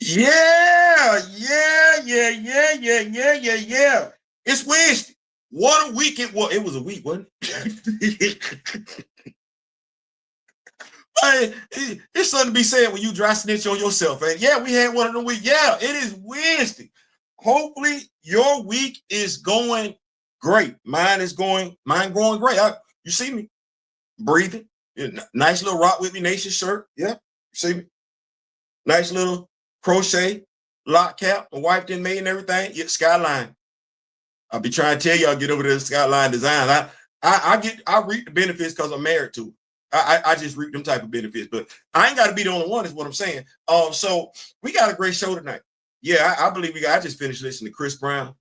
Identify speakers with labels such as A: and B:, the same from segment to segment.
A: Yeah. It's Wednesday. What a week it was. It was a week, wasn't it? It's something to be said when you dry snitch on yourself. And yeah, we had one of the week. Yeah, it is Wednesday. Hopefully your week is going great. Mine going great. You see me breathing. Nice little Rock With Me Nation shirt. Yeah, you see me. Nice little crochet lock cap. My wife didn't made and everything. Yeah, Skyline. I'll be trying to tell y'all get over to the Skyline design. I reap the benefits because I'm married to it. I just reap them type of benefits, but I ain't got to be the only one, is what I'm saying. So we got a great show tonight. Yeah, I believe I just finished listening to Chris Brown.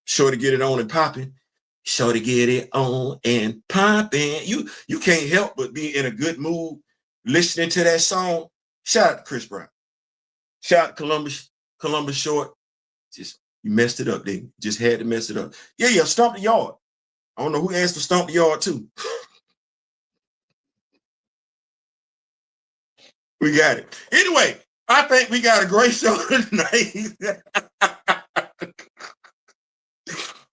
A: Sure to get it on and popping. Sure to get it on and popping. You can't help but be in a good mood listening to that song. Shout out to Chris Brown. Shout out to Columbus Short. Just you messed it up, didn't you? Just had to mess it up. Yeah, Stomp the Yard. I don't know who asked for Stomp the Yard too. We got it. Anyway, I think we got a great show tonight.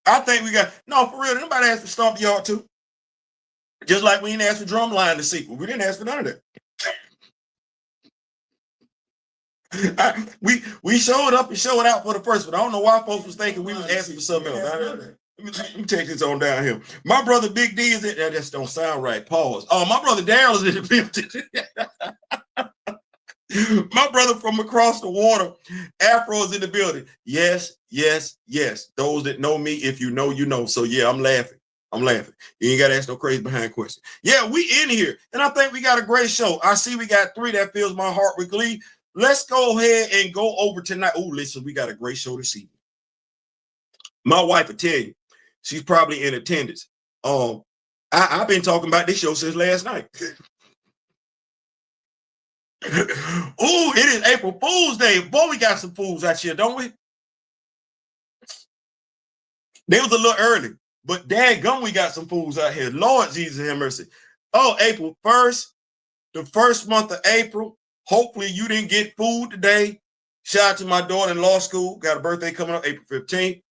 A: I think we got, no, for real, nobody asked for Stomp the Yard too. Just like we didn't ask for Drumline the sequel. We didn't ask for none of that. We showed up and showed out for the first one. I don't know why folks was thinking we was asking for something else. Let me take this on down here. My brother Big D is in. That just don't sound right. Pause. Oh, my brother Daryl is in the building. My brother from across the water, Afro, is in the building. Yes. Those that know me, if you know, you know. So yeah, I'm laughing. You ain't got to ask no crazy behind question. Yeah, we in here, and I think we got a great show. I see we got 3 that fills my heart with glee. Let's go ahead and go over tonight. Oh, listen, we got a great show this evening. My wife will tell you, she's probably in attendance. I've been talking about this show since last night. Oh, it is April Fool's Day. Boy, we got some fools out here, don't we? They was a little early, but daggum, we got some fools out here. Lord Jesus have mercy. Oh, April 1st, the first month of April. Hopefully you didn't get food today. Shout out to my daughter in law school. Got a birthday coming up April 15th.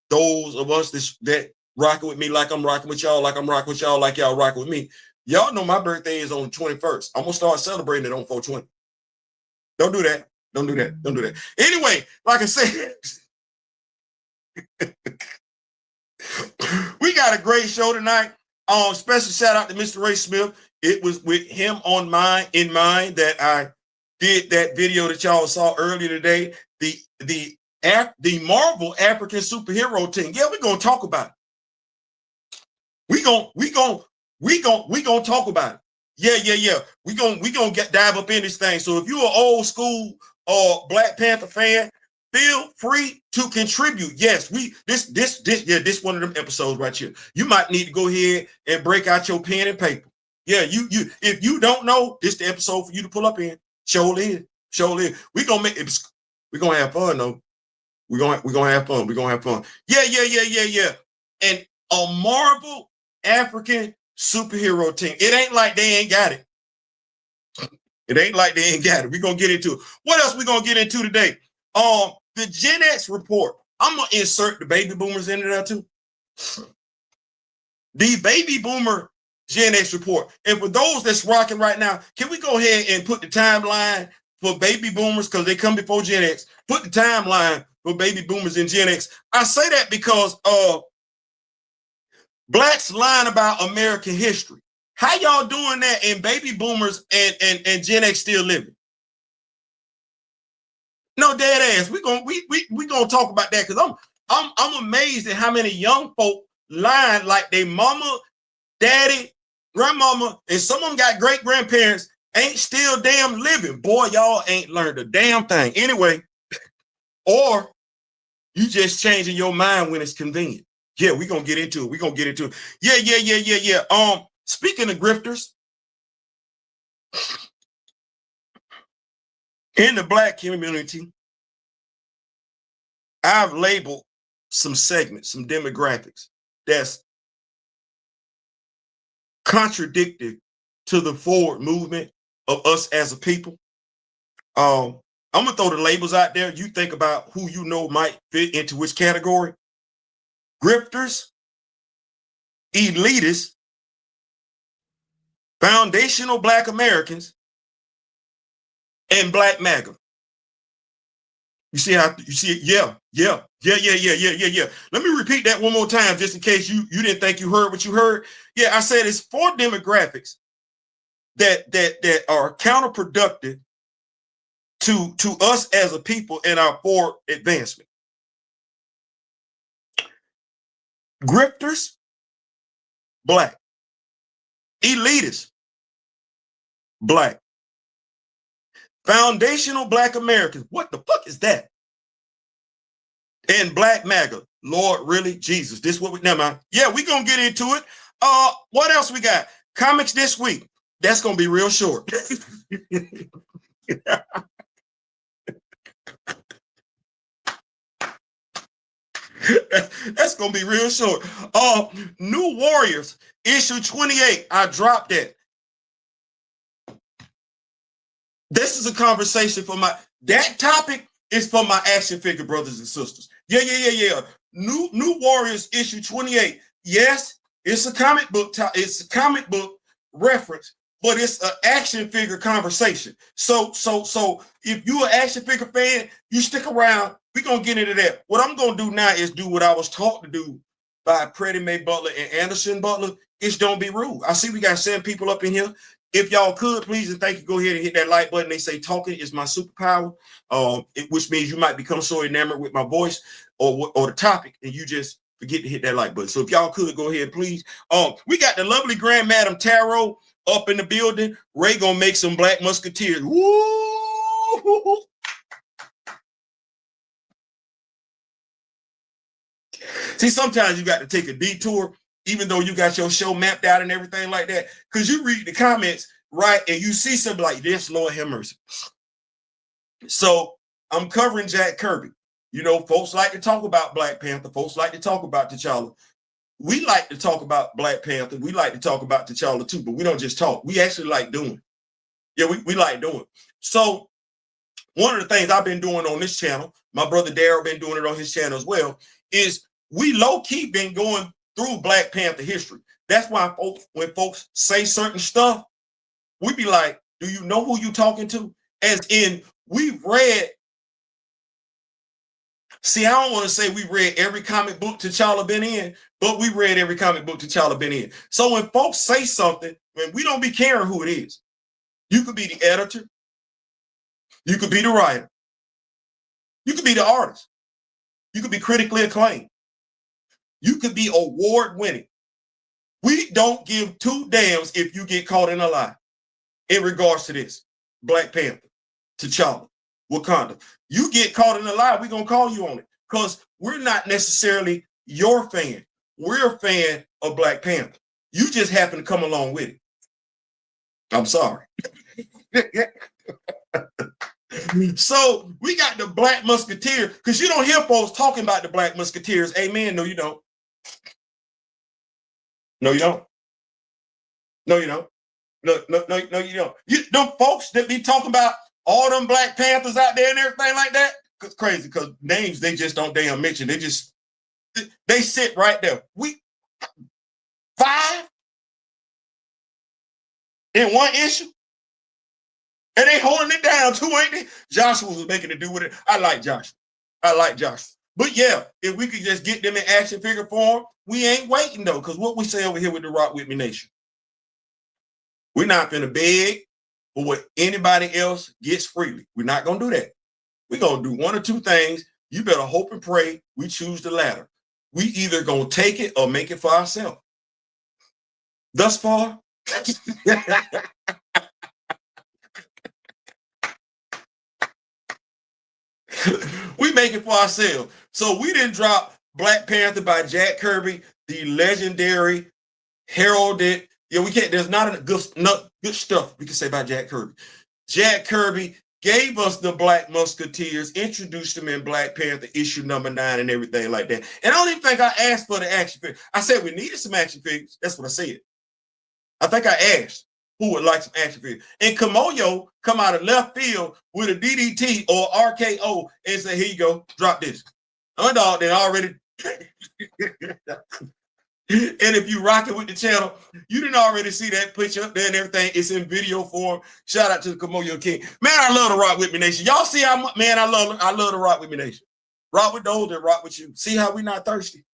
A: Those of us that rocking with me like I'm rocking with y'all, like I'm rocking with y'all, like y'all rocking with me. Y'all know my birthday is on the 21st. I'm going to start celebrating it on 420. Don't do that. Anyway, like I said, we got a great show tonight. Special shout out to Mr. Ray Smith. It was with him in mind that I did that video that y'all saw earlier today. The Marvel African superhero team. Yeah, we're gonna talk about it. We gonna talk about it. Yeah. We gonna dive up in this thing. So if you're an old school Black Panther fan, feel free to contribute. Yes, this one of them episodes right here. You might need to go ahead and break out your pen and paper. Yeah, you if you don't know, this the episode for you to pull up in. Show in. We're gonna have fun though. We're gonna have fun. Yeah. And a Marvel African superhero team. It ain't like they ain't got it. We're gonna get into it. What else we gonna get into today? The Gen X report. I'm gonna insert the baby boomers into there too. The baby boomer Gen X report. And for those that's rocking right now, can we go ahead and put the timeline for baby boomers, because they come before Gen X? Put the timeline for baby boomers and Gen X. I say that because Blacks lying about American history. How y'all doing that and baby boomers and Gen X still living? No, dead ass. We gonna talk about that, because I'm amazed at how many young folk lying like they mama, daddy, grandmama, and some of them got great grandparents ain't still damn living. Boy, y'all ain't learned a damn thing. Anyway, or you just changing your mind when it's convenient. Yeah, we're gonna get into it. Yeah. Speaking of grifters, in the Black community, I've labeled some segments, some demographics that's contradictory to the forward movement of us as a people. I'm going to throw the labels out there. You think about who you know might fit into which category. Grifters, elitists, foundational Black Americans, and Black MAGA. You see how you see it? Yeah. Let me repeat that one more time, just in case you didn't think you heard what you heard. Yeah, I said it's 4 demographics that are counterproductive to us as a people in our forward advancement. Grifters, Black. Elitists, Black. Foundational Black Americans. What the fuck is that? And Black MAGA. Lord, really? Jesus. This what we never mind. Yeah, we gonna get into it. What else we got? Comics this week. That's gonna be real short. That's gonna be real short. New Warriors, issue 28. I dropped that. This is a conversation for that topic is for my action figure brothers and sisters. Yeah. New Warriors, issue 28. Yes, it's a comic book. It's a comic book reference, but it's an action figure conversation. So if you're an action figure fan, you stick around. We're gonna get into that. What I'm gonna do now is do what I was taught to do by Freddie Mae Butler and Anderson Butler. It's don't be rude. I see we got 7 people up in here. If y'all could, please and thank you, go ahead and hit that like button. They say talking is my superpower, which means you might become so enamored with my voice or the topic, and you just forget to hit that like button. So if y'all could, go ahead, please. We got the lovely Grand Madam Tarot up in the building. Ray gonna make some Black Musketeers. Woo! See, sometimes you got to take a detour, even though you got your show mapped out and everything like that, because you read the comments, right, and you see something like this, Lord have mercy. So I'm covering Jack Kirby. You know, folks like to talk about Black Panther. Folks like to talk about T'Challa. We like to talk about Black Panther. We like to talk about T'Challa too, but we don't just talk. We actually like doing. Yeah, we like doing. So one of the things I've been doing on this channel, my brother Daryl been doing it on his channel as well, is we low-key been going through Black Panther history. That's why when folks say certain stuff, we be like, do you know who you talking to? As in, we've read. See, I don't want to say we read every comic book T'Challa been in, but we read every comic book T'Challa been in. So when folks say something, man, we don't be caring who it is. You could be the editor. You could be the writer. You could be the artist. You could be critically acclaimed. You could be award-winning. We don't give 2 damns if you get caught in a lie in regards to this. Black Panther, T'Challa, Wakanda. You get caught in a lie, we're going to call you on it because we're not necessarily your fan. We're a fan of Black Panther. You just happen to come along with it. I'm sorry. So we got the Black Musketeer, because you don't hear folks talking about the Black Musketeers. Amen. No, you don't. No, you don't. No, you don't. No, you don't. Them folks that be talking about all them Black Panthers out there and everything like that, it's crazy because names they just don't damn mention. They sit right there. We 5 in one issue. And they holding it down too, ain't they? Joshua was making it do with it. I like Joshua. But yeah, if we could just get them in action figure form, we ain't waiting though, because what we say over here with the Rock With Me Nation, we're not gonna beg for what anybody else gets freely. We're not gonna do that. We're gonna do 1 or 2 things. You better hope and pray we choose the latter. We either gonna take it or make it for ourselves. Thus far, we make it for ourselves. So we didn't drop Black Panther by Jack Kirby, the legendary, heralded. Yeah, we can't. There's not enough good stuff we can say about Jack Kirby. Jack Kirby gave us the Black Musketeers, introduced them in Black Panther issue number 9 and everything like that. And I don't even think I asked for the action figure. I said we needed some action figures. That's what I said. I think I asked. who would like some action figures. And Kimoyo come out of left field with a DDT or RKO and say, here you go, drop this. Underdog then already. And if you rock it with the channel, you didn't already see that picture up there and everything. It's in video form. Shout out to the Kimoyo King. Man, I love the Rock With Me Nation. Y'all see how much, man, I love the Rock With Me Nation. Rock with those that rock with you. See how we not thirsty?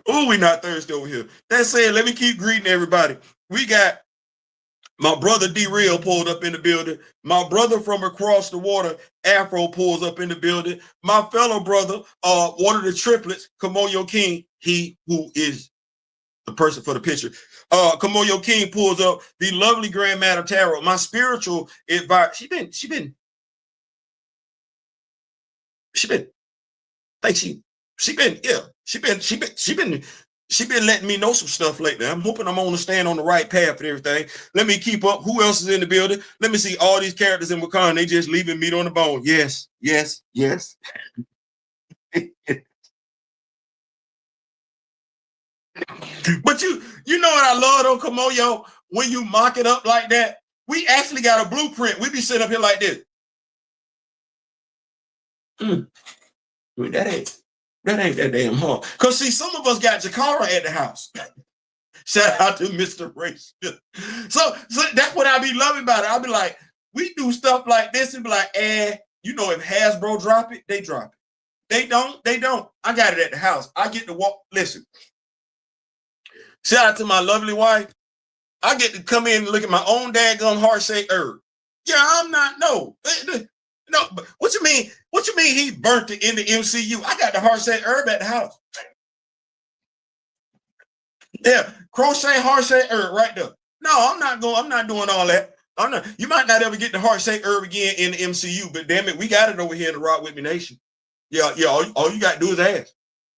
A: Oh, we not thirsty over here. That said, let me keep greeting everybody. We got my brother D-Real pulled up in the building. My brother from across the water, Afro, pulls up in the building. My fellow brother, one of the triplets, Kimoyo King, he who is the person for the picture. Kimoyo King pulls up. The lovely Grandmaster Tarot, my spiritual advisor. She been letting me know some stuff lately. I'm hoping I'm on the stand on the right path and everything. Let me keep up. Who else is in the building? Let me see all these characters in Wakanda. They just leaving meat on the bone. Yes. But you know what I love though, Kimoyo? When you mock it up like that, we actually got a blueprint. We be sitting up here like this. That ain't that damn hard. Because see, some of us got Jakara at the house. Shout out to Mr. Ray Smith. So that's what I be loving about it. I'll be like, we do stuff like this and be like, you know, if Hasbro drop it, they drop it. They don't. I got it at the house. I get to walk. Listen. Shout out to my lovely wife. I get to come in and look at my own daggone heart-shaped herb. Yeah, I'm not, no. No, but what you mean? What you mean he burnt it in the MCU? I got the heart-shaped herb at the house. Yeah, crochet heart-shaped herb right there. No, I'm not doing all that. You might not ever get the heart-shaped herb again in the MCU, but damn it, we got it over here in the Rock With Me Nation. Yeah, all you got to do is ask.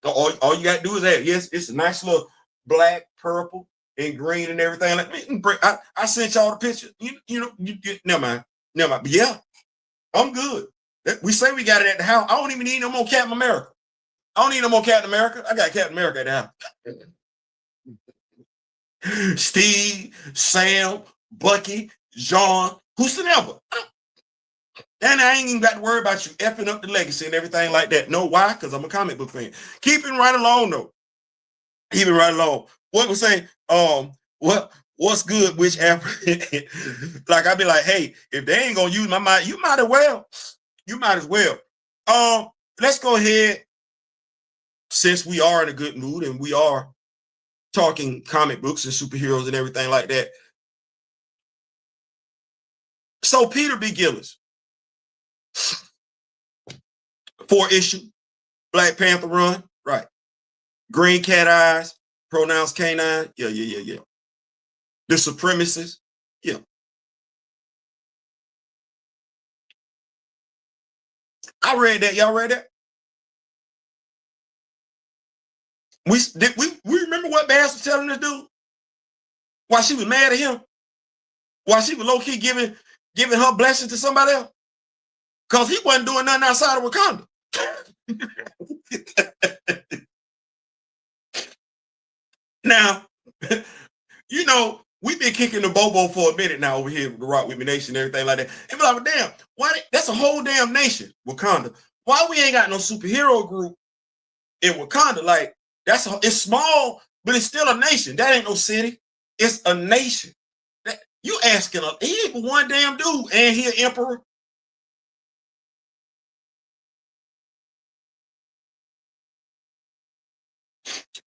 A: All you got to do is ask. Yes, it's a nice little black, purple, and green and everything. Like, I sent y'all the picture. Never mind. But yeah, I'm good. We say we got it at the house. I don't even need no more Captain America. I don't need no more Captain America. I got Captain America at the house. Steve, Sam, Bucky, John, whosoever. And I ain't even got to worry about you effing up the legacy and everything like that. No, why? Because I'm a comic book fan. Keeping right along, though. Keeping right along. What was saying? What's good? Which African? Like I'd be like, hey, if they ain't gonna use my mind, you might as well. Let's go ahead. Since we are in a good mood and we are talking comic books and superheroes and everything like that. So Peter B. Gillis, 4-issue, Black Panther run, right? Green cat eyes, pronounced canine, yeah. The supremacists, yeah. I read that. Y'all read that? We remember what Bass was telling this dude? Why she was mad at him? Why she was low-key giving her blessing to somebody else? Because he wasn't doing nothing outside of Wakanda. Now, you know, we've been kicking the bobo for a minute now over here with the Rock With Me Nation and everything like that. And we're like, damn, that's a whole damn nation, Wakanda. Why we ain't got no superhero group in Wakanda? Like, it's small, but it's still a nation. That ain't no city. It's a nation. You asking he ain't one damn dude, and he an emperor.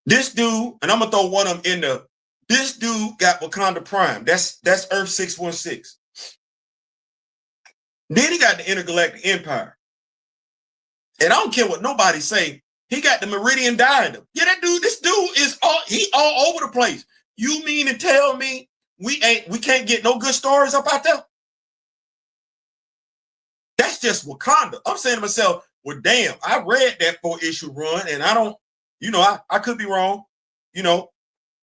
A: This dude, and I'm gonna throw one of them in there. This dude got Wakanda Prime. That's Earth 616. Then he got the Intergalactic Empire. And I don't care what nobody say. He got the Meridian Diadem. Yeah, this dude is all over the place. You mean to tell me we can't get no good stories up out there? That's just Wakanda. I'm saying to myself, well, damn, I read that 4-issue run, and I don't, I could be wrong.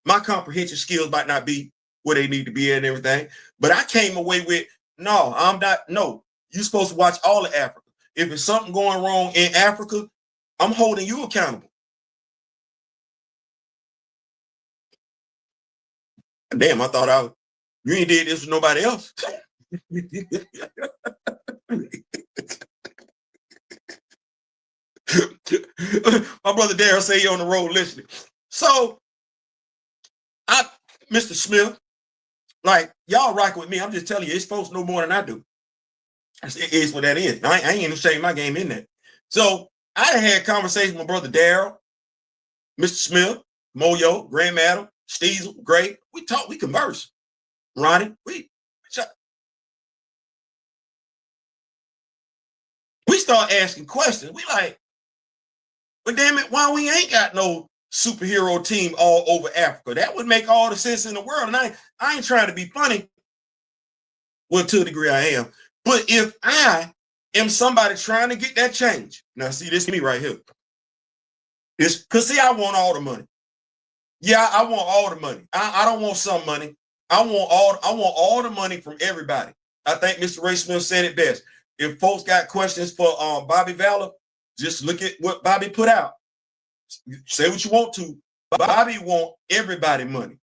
A: My comprehension skills might not be where they need to be and everything. But I came away with, no, I'm not. No, you're supposed to watch all of Africa. If it's something going wrong in Africa, I'm holding you accountable. Damn, I thought you ain't did this with nobody else. My brother Daryl say he on the road listening. So Mr. Smith, like, y'all rocking with me. I'm just telling you, it's supposed to know more than I do. It is what that is. I ain't even shame my game in that. So I had conversations with my brother Daryl, Mr. Smith, Moyo, Grand Madam, Steezle, Gray. We talk, we converse. Ronnie, we start asking questions. We like, but damn it, why we ain't got no superhero team all over Africa? That would make all the sense in the world. And I ain't trying to be funny. Well, to a degree I am. But if I am somebody trying to get that change, now see, this is me right here. It's because see, I want all the money. Yeah, I want all the money. I don't want some money. I want all the money from everybody. I think Mr. Ray Smith said it best. If folks got questions for Bobby Valor, just look at what Bobby put out. Say what you want to. Bobby want everybody money.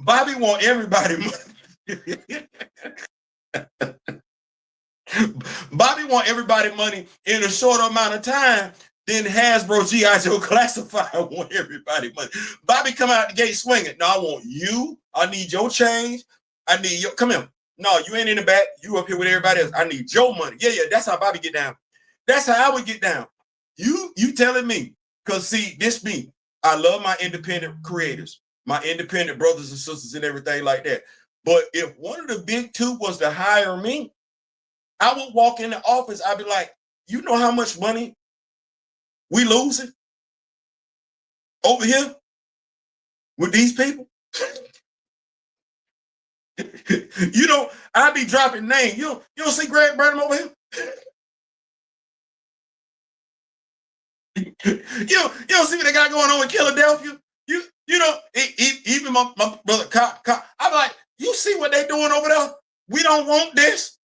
A: Bobby want everybody money. Bobby want everybody money in a short amount of time. Then Hasbro G.I. Joe Classified want everybody money. Bobby come out the gate swinging. No, I want you. I need your change. I need your, come here. No, you ain't in the back. You up here with everybody else. I need your money. Yeah, that's how Bobby get down. That's how I would get down. You telling me. Because see, this me. I love my independent creators, my independent brothers and sisters and everything like that. But if one of the big two was to hire me, I would walk in the office. I'd be like, you know how much money we losing over here with these people? You know, I'd be dropping names. You don't see Greg Burnham over here? You don't see what they got going on in Philadelphia? You know, even my brother Cop, I'm like, you see what they doing over there? We don't want this.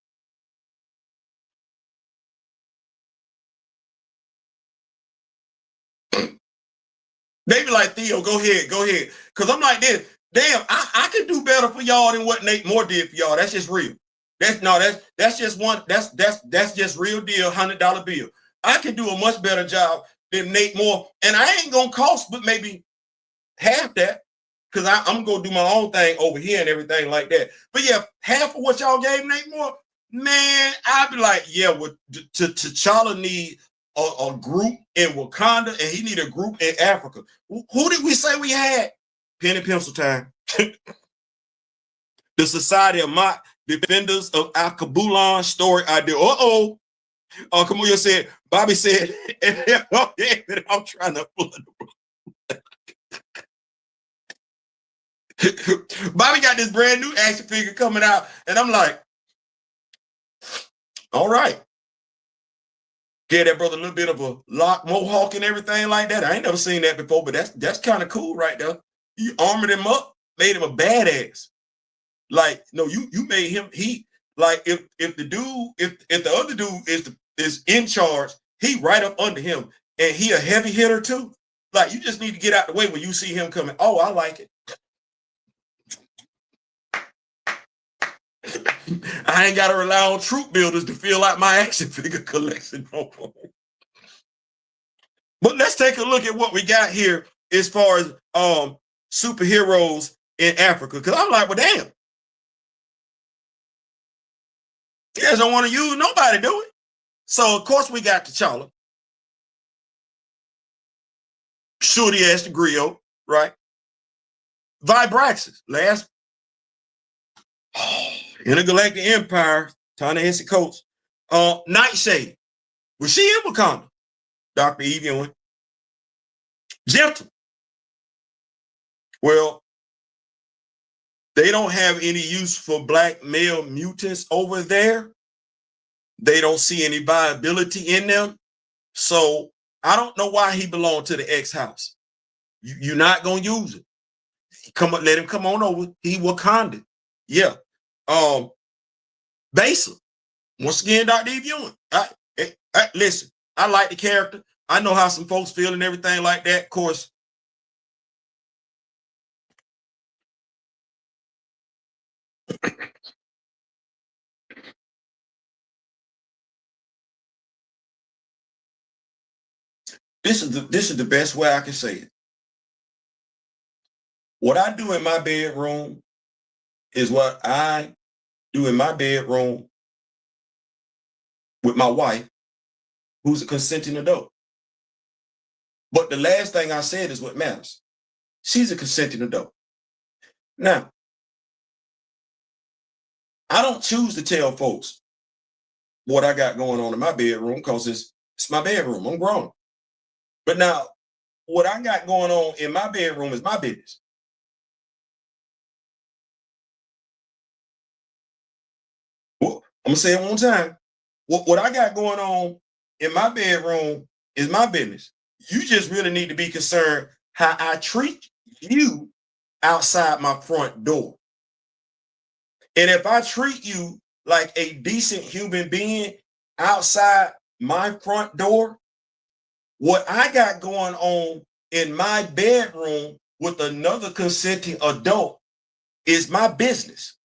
A: They be like, Theo, go ahead. Because I'm like this. Damn, I could do better for y'all than what Nate Moore did for y'all. That's just real. That's just one. That's just real deal, $100 bill. I can do a much better job than Nate Moore, and I ain't gonna cost but maybe half that because I'm gonna do my own thing over here and everything like that. But yeah, half of what y'all gave Nate Moore, man, I'd be like, yeah, T'Challa need a group in Wakanda, and he need a group in Africa. Who did we say we had? Pen and pencil time. The Society of Mock Defenders of Al-Kabulan story idea. Kimoyo said, Bobby said, I'm trying to pull it. Bobby got this brand new action figure coming out, and I'm like, all right. Get that brother a little bit of a lock mohawk and everything like that. I ain't never seen that before, but that's kind of cool right there. You armored him up, made him a badass. Like, no, you made him, he, like, if the other dude is in charge, he right up under him, and he a heavy hitter too. Like, you just need to get out the way when you see him coming. Oh, I like it. I ain't got to rely on troop builders to fill out my action figure collection. But let's take a look at what we got here as far as superheroes in Africa. Because I'm like, well, damn. You guys don't want to use nobody, do it. So, of course, we got T'Challa. Shorty ass the griot, right? Vibraxis, last Intergalactic Empire, Ta-Nehisi Coates. Nightshade. Was she in Wakanda? Dr. Eve Ewing. Gentle. Well, they don't have any use for black male mutants over there. They don't see any viability in them. So I don't know why he belonged to the X house. You're not going to use it. Let him come on over. He Wakanda. Yeah. Basa. Once again, Dr. Eve Ewing. Listen, I like the character. I know how some folks feel and everything like that. Of course, this is the best way I can say it. What I do in my bedroom is what I do in my bedroom with my wife, who's a consenting adult. But the last thing I said is what matters. She's a consenting adult. Now, I don't choose to tell folks what I got going on in my bedroom because it's my bedroom. I'm grown. But now, what I got going on in my bedroom is my business. Well, I'm going to say it one time. What I got going on in my bedroom is my business. You just really need to be concerned how I treat you outside my front door. And if I treat you like a decent human being outside my front door, what I got going on in my bedroom with another consenting adult is my business.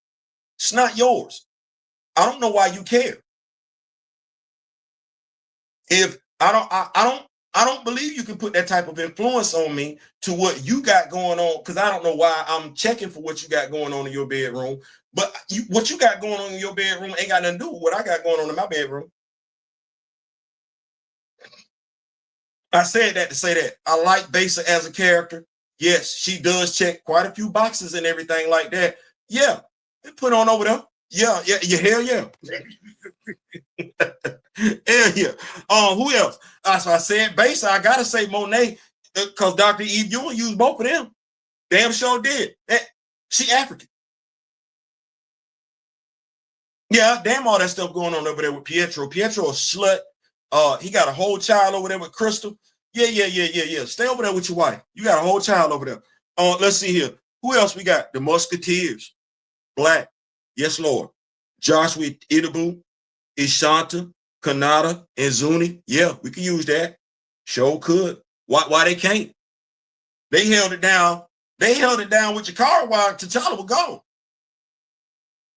A: It's not yours. I don't know why you care. If I don't believe you can put that type of influence on me to what you got going on, because I don't know why I'm checking for what you got going on in your bedroom. But what you got going on in your bedroom ain't got nothing to do with what I got going on in my bedroom. I said that to say that I like Besa as a character. Yes, she does check quite a few boxes and everything like that. Yeah, put on over there. Yeah, hell yeah. Hell yeah. Who else? So I said Besa. I gotta say Monet, because Dr. Eve Ewing used both of them. Damn sure did. She African. Yeah, damn all that stuff going on over there with Pietro. Pietro a slut. He got a whole child over there with Crystal. Yeah. Stay over there with your wife. You got a whole child over there. Let's see here. Who else we got? The Musketeers. Black. Yes, Lord. Joshua Idabu, Ishanta, Kanata, and Zuni. Yeah, we can use that. Sure could. Why they can't? They held it down. They held it down with Jakara while T'Challa was gone.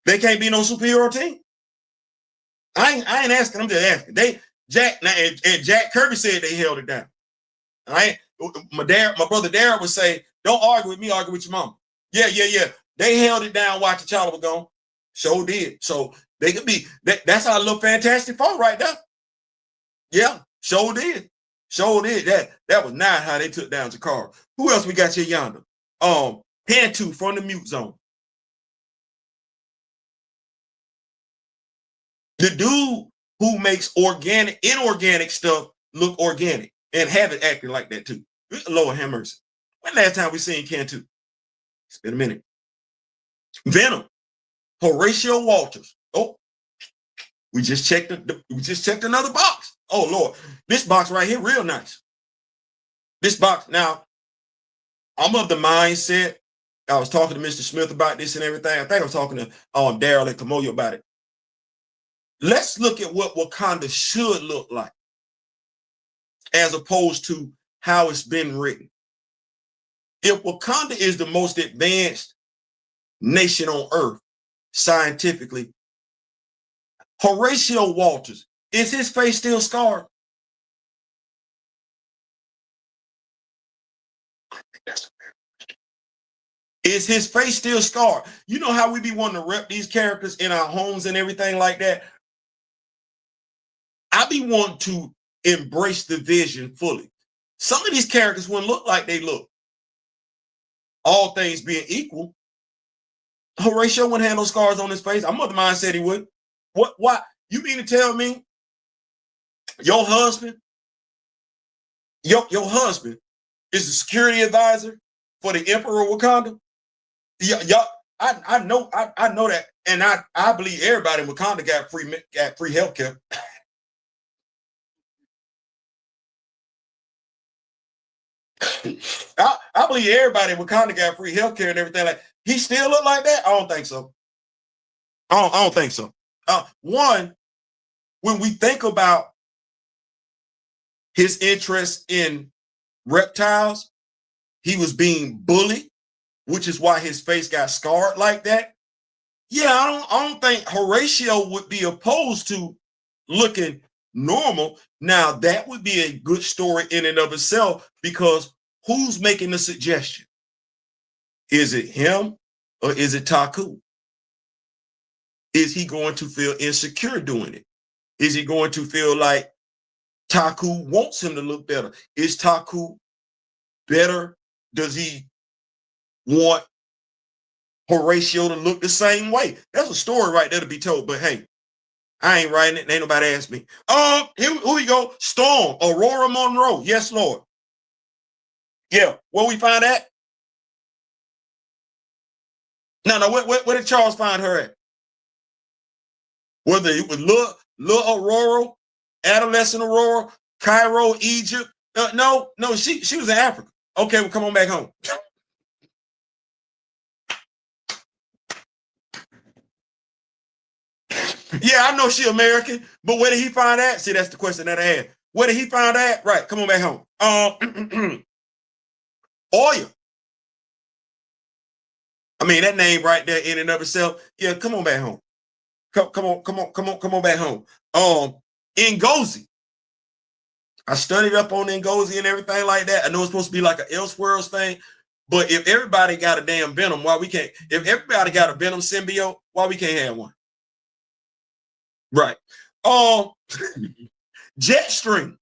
A: They can't be no superhero team. I ain't asking. I'm just asking. Jack Kirby said they held it down. All right. My brother Dara would say, "Don't argue with me. Argue with your mama." Yeah. They held it down while T'Challa was gone. Sure did. So they could be. That's our little Fantastic Four right there. Yeah. Sure did. That was not how they took down Jakara. Who else we got here yonder? Pantu from the Mute Zone. The dude who makes inorganic stuff look organic and have it acting like that too. Lord have mercy. When last time we seen Cantu? It's been a minute. Venom, Horatio Walters. Oh, we just checked another box. Oh Lord, this box right here, real nice. This box. Now, I'm of the mindset. I was talking to Mr. Smith about this and everything. I think I was talking to Daryl and Kimoyo about it. Let's look at what Wakanda should look like, as opposed to how it's been written. If Wakanda is the most advanced nation on earth, scientifically, Horatio Walters, is his face still scarred? Is his face still scarred? You know how we be wanting to rep these characters in our homes and everything like that? I be wanting to embrace the vision fully. Some of these characters wouldn't look like they look. All things being equal, Horatio wouldn't have no scars on his face. I'm of the mind said he would. Why? You mean to tell me your husband is the security advisor for the Emperor of Wakanda? Yeah, I know that, and I believe everybody in Wakanda got free health care. I believe everybody in Wakanda got free health care and everything. Like, he still look like that? I don't think so. I don't think so. One, when we think about his interest in reptiles. He was being bullied, which is why his face got scarred like that. Yeah, I don't think Horatio would be opposed to looking normal. Now, that would be a good story in and of itself, because who's making the suggestion? Is it him or is it Taku? Is he going to feel insecure doing it? Is he going to feel like Taku wants him to look better? Is Taku better? Does he want Horatio to look the same way? That's a story right there to be told. But hey, I ain't writing it. Ain't nobody asked me. Here we go. Storm, Aurora Monroe. Yes, Lord. Yeah, where we find that? No, where did Charles find her at? Whether it was little Aurora, adolescent Aurora, Cairo, Egypt. No, she was in Africa. Okay, well, come on back home. Yeah, I know she American, but where did he find that? See, that's the question that I had. Where did he find that? Right, come on back home. Oil. I mean, that name right there in and of itself. Yeah, come on back home. Come on back home. Ngozi. I studied up on Ngozi and everything like that. I know it's supposed to be like an Elseworlds thing, but if everybody got a damn Venom, why we can't? If everybody got a Venom symbiote, why we can't have one? Right. Jetstream.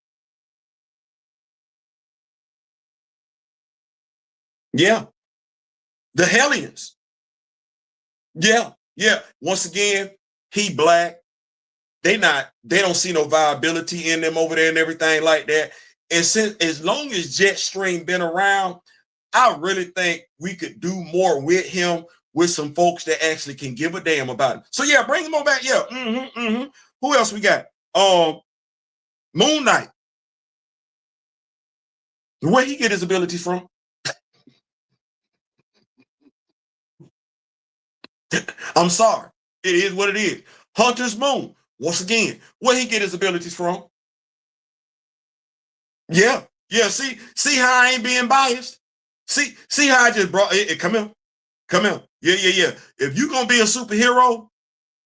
A: Yeah. The Hellions. Yeah. Once again, he black. They don't see no viability in them over there and everything like that. And since as long as Jetstream been around, I really think we could do more with him, with some folks that actually can give a damn about him. So yeah, bring him on back. Yeah. Who else we got? Moon Knight. Where he get his abilities from? I'm sorry. It is what it is. Hunter's Moon. Once again, where he get his abilities from? Yeah. See how I ain't being biased. See how I just brought it. Come here. Yeah. If you gonna be a superhero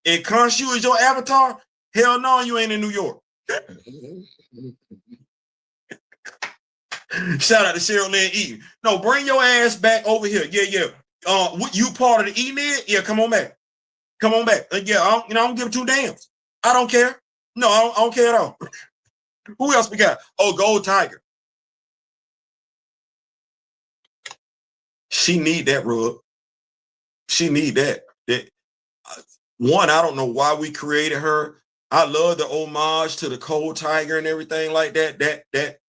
A: and Khonshu is your avatar, hell no, you ain't in New York. Shout out to Cheryl Lynn Eaton. No, bring your ass back over here. Yeah. You part of the E-Nid? Yeah, come on back. Yeah, I don't give two damns. I don't care. No, I don't care at all. Who else we got? Oh, Gold Tiger. She need that rub. She need that. One, I don't know why we created her. I love the homage to the Cold Tiger and everything like that.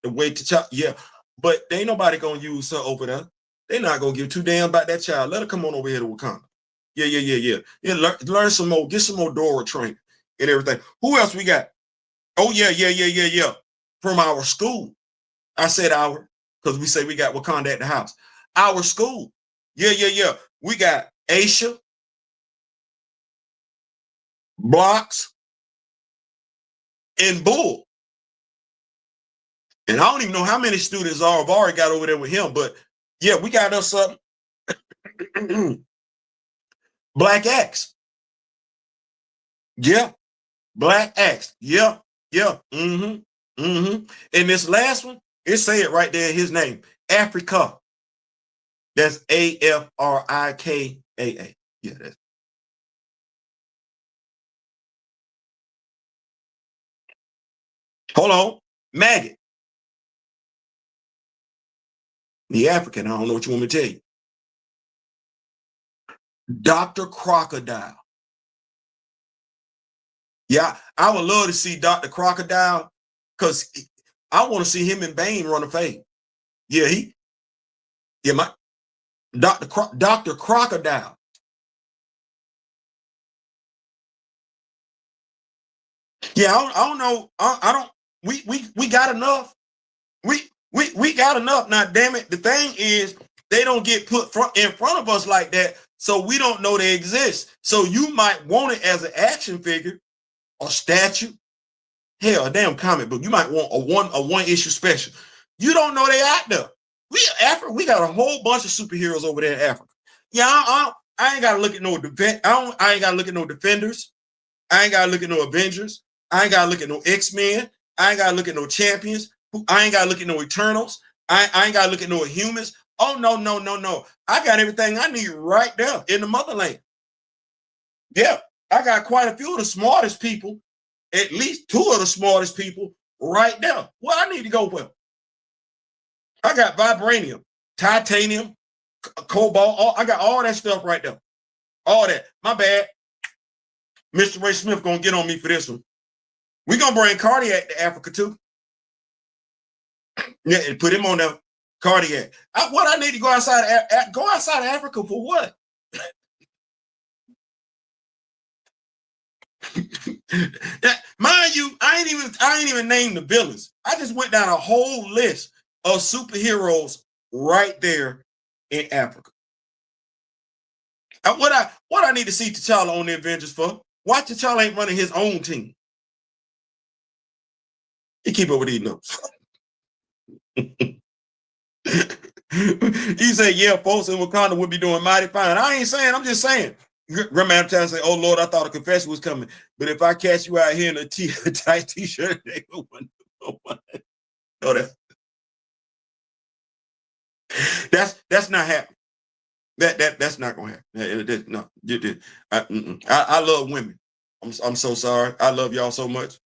A: The way to chop. Yeah, but ain't nobody gonna use her over there. They're not gonna give two damn about that child. Let her come on over here to Wakanda. Yeah. Learn some more. Get some more Dora training and everything. Who else we got? Oh yeah. From our school. I said our because we say we got Wakanda at the house. Our school. Yeah. We got Aisha, Blocks, and Bull. And I don't even know how many students have already got over there with him, but yeah, we got us something. Black Axe. Yeah. Black Axe. Yeah. And this last one, it say it right there, his name. Africa. That's Afrikaa. Yeah, that's. Hold on. Maggot. The African, I don't know what you want me to tell you. Dr. Crocodile. Yeah, I would love to see Dr. Crocodile because I want to see him and Bane run a fade. Yeah, my Dr. Crocodile. Yeah, I don't know. I don't. We got enough. We got enough. Now, damn it. The thing is, they don't get put in front of us like that, so we don't know they exist. So you might want it as an action figure, or statue, hell, a damn comic book. You might want a one issue special. You don't know they out there. We got a whole bunch of superheroes over there in Africa. Yeah, I ain't gotta look at no I ain't gotta look at no Defenders. I ain't gotta look at no Avengers. I ain't gotta look at no X-Men. I ain't gotta look at no Champions. I ain't gotta look at no Eternals. I ain't gotta look at no Humans. Oh, no. I got everything I need right there in the motherland. Yeah, I got quite a few of the smartest people, at least 2 of the smartest people right there. Well, I need to go with. I got vibranium, titanium, cobalt. I got all that stuff right there. All that. My bad. Mr. Ray Smith gonna get on me for this one. We gonna bring Cardiac to Africa too. Yeah, and put him on the Cardiac. What I need to go outside of Africa for what? Mind you, I ain't even named the villains. I just went down a whole list of superheroes right there in Africa. What I need to see T'Challa on the Avengers for? Why T'Challa ain't running his own team? He keep up with these notes. He said, yeah, folks in Wakanda would be doing mighty fine. I ain't saying, I'm just saying. Grandma trying to say, oh Lord, I thought a confession was coming. But if I catch you out here in a tight t-shirt, they go that's not happening. That's not gonna happen. No, I love women. I'm so sorry. I love y'all so much.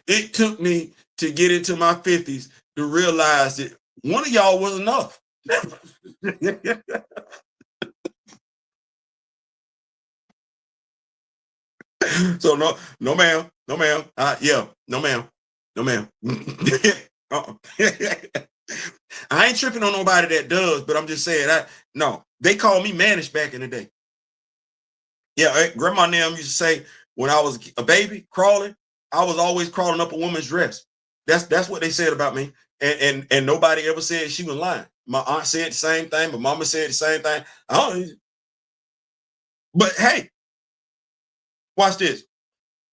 A: It took me to get into my 50s to realize that one of y'all was enough. So no ma'am. Yeah, no ma'am. I ain't tripping on nobody that does, but I'm just saying they called me mannish back in the day. Yeah, grandma and them used to say when I was a baby crawling, I was always crawling up a woman's dress. That's what they said about me. And nobody ever said she was lying. My aunt said the same thing. My mama said the same thing. But hey, watch this.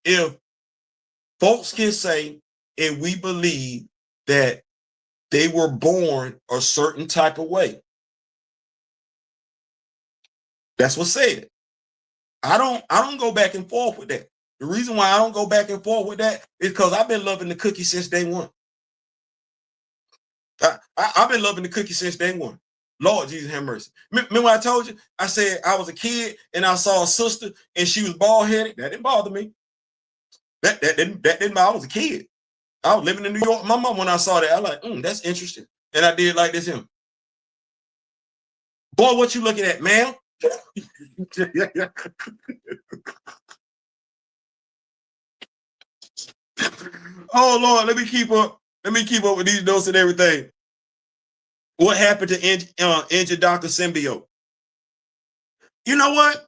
A: If folks can say, and we believe that they were born a certain type of way, that's what's said. I don't go back and forth with that. The reason why I don't go back and forth with that is because I've been loving the cookie since day one. I've been loving the cookie since day one. Lord Jesus have mercy. Remember I told you? I said I was a kid and I saw a sister and she was bald-headed. That didn't bother me. That didn't bother. I was a kid. I was living in New York. My mom, when I saw that, I was like, that's interesting. And I did like this him. Boy, what you looking at, ma'am? Oh Lord, let me keep up. Let me keep up with these notes and everything. What happened to Injured Dr. Symbiote? You know what?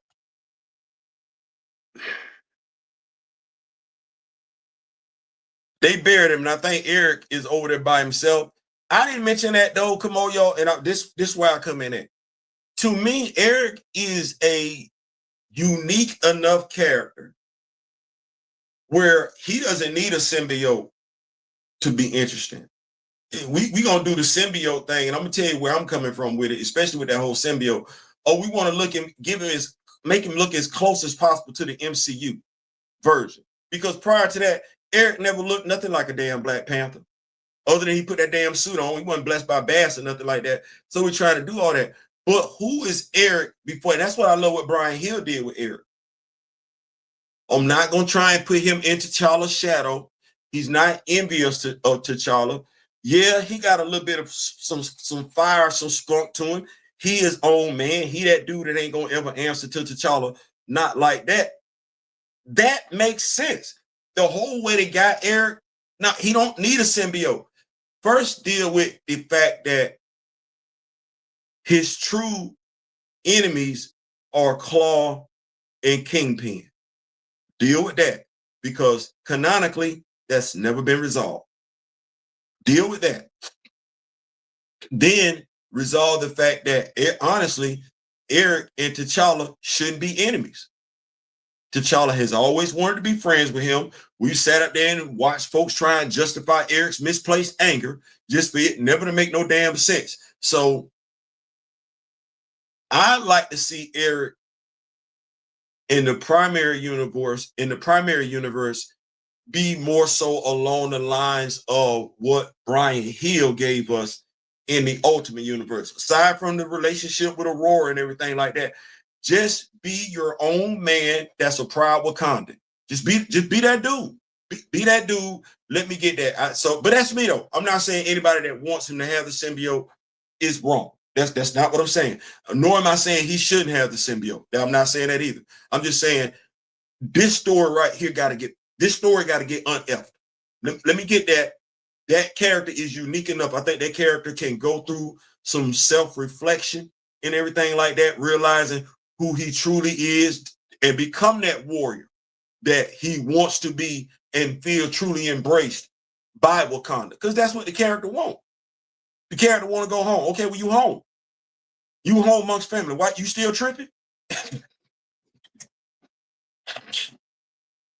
A: They buried him, and I think Eric is over there by himself. I didn't mention that though, Kimoyo, and this is where I come in at. To me, Eric is a unique enough character where he doesn't need a symbiote to be interesting. We gonna do the symbiote thing, and I'm gonna tell you where I'm coming from with it, especially with that whole symbiote. Oh, we want to look and make him look as close as possible to the MCU version. Because prior to that, Eric never looked nothing like a damn Black Panther. Other than he put that damn suit on, he wasn't blessed by bass or nothing like that. So we try to do all that. But who is Eric before? And that's what I love what Brian Hill did with Eric. I'm not gonna try and put him into T'Challa's shadow. He's not envious of T'Challa. Yeah, he got a little bit of some fire, some skunk to him. He his own man. He that dude that ain't gonna ever answer to T'Challa. Not like that. That makes sense. The whole way they got Eric, now he don't need a symbiote. First, deal with the fact that his true enemies are Claw and Kingpin. Deal with that, because canonically, that's never been resolved. Deal with that. Then resolve the fact that honestly, Eric and T'Challa shouldn't be enemies. T'Challa has always wanted to be friends with him. We sat up there and watched folks try and justify Eric's misplaced anger just for it never to make no damn sense. So I'd like to see Eric in the primary universe, be more so along the lines of what Brian Hill gave us in the Ultimate Universe. Aside from the relationship with Aurora and everything like that, just be your own man that's a proud Wakandan. Just be that dude. Be that dude. Let me get that. But that's me though. I'm not saying anybody that wants him to have the symbiote is wrong. That's not what I'm saying. Nor am I saying he shouldn't have the symbiote. I'm not saying that either. I'm just saying this story right here got to get uneffed. Let me get that. That character is unique enough. I think that character can go through some self-reflection and everything like that, realizing who he truly is and become that warrior that he wants to be and feel truly embraced by Wakanda. Because that's what the character wants. The character want to go home. Okay, well, you home. You home amongst family. Why you still tripping?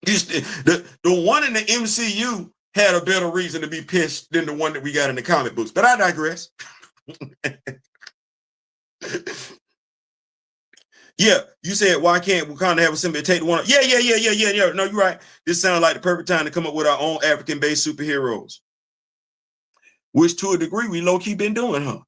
A: The one in the MCU had a better reason to be pissed than the one that we got in the comic books. But I digress. Yeah, you said, why can't Wakanda have a symbiote take the one? Yeah. No, you're right. This sounds like the perfect time to come up with our own African-based superheroes. Which, to a degree, we low-key been doing, huh?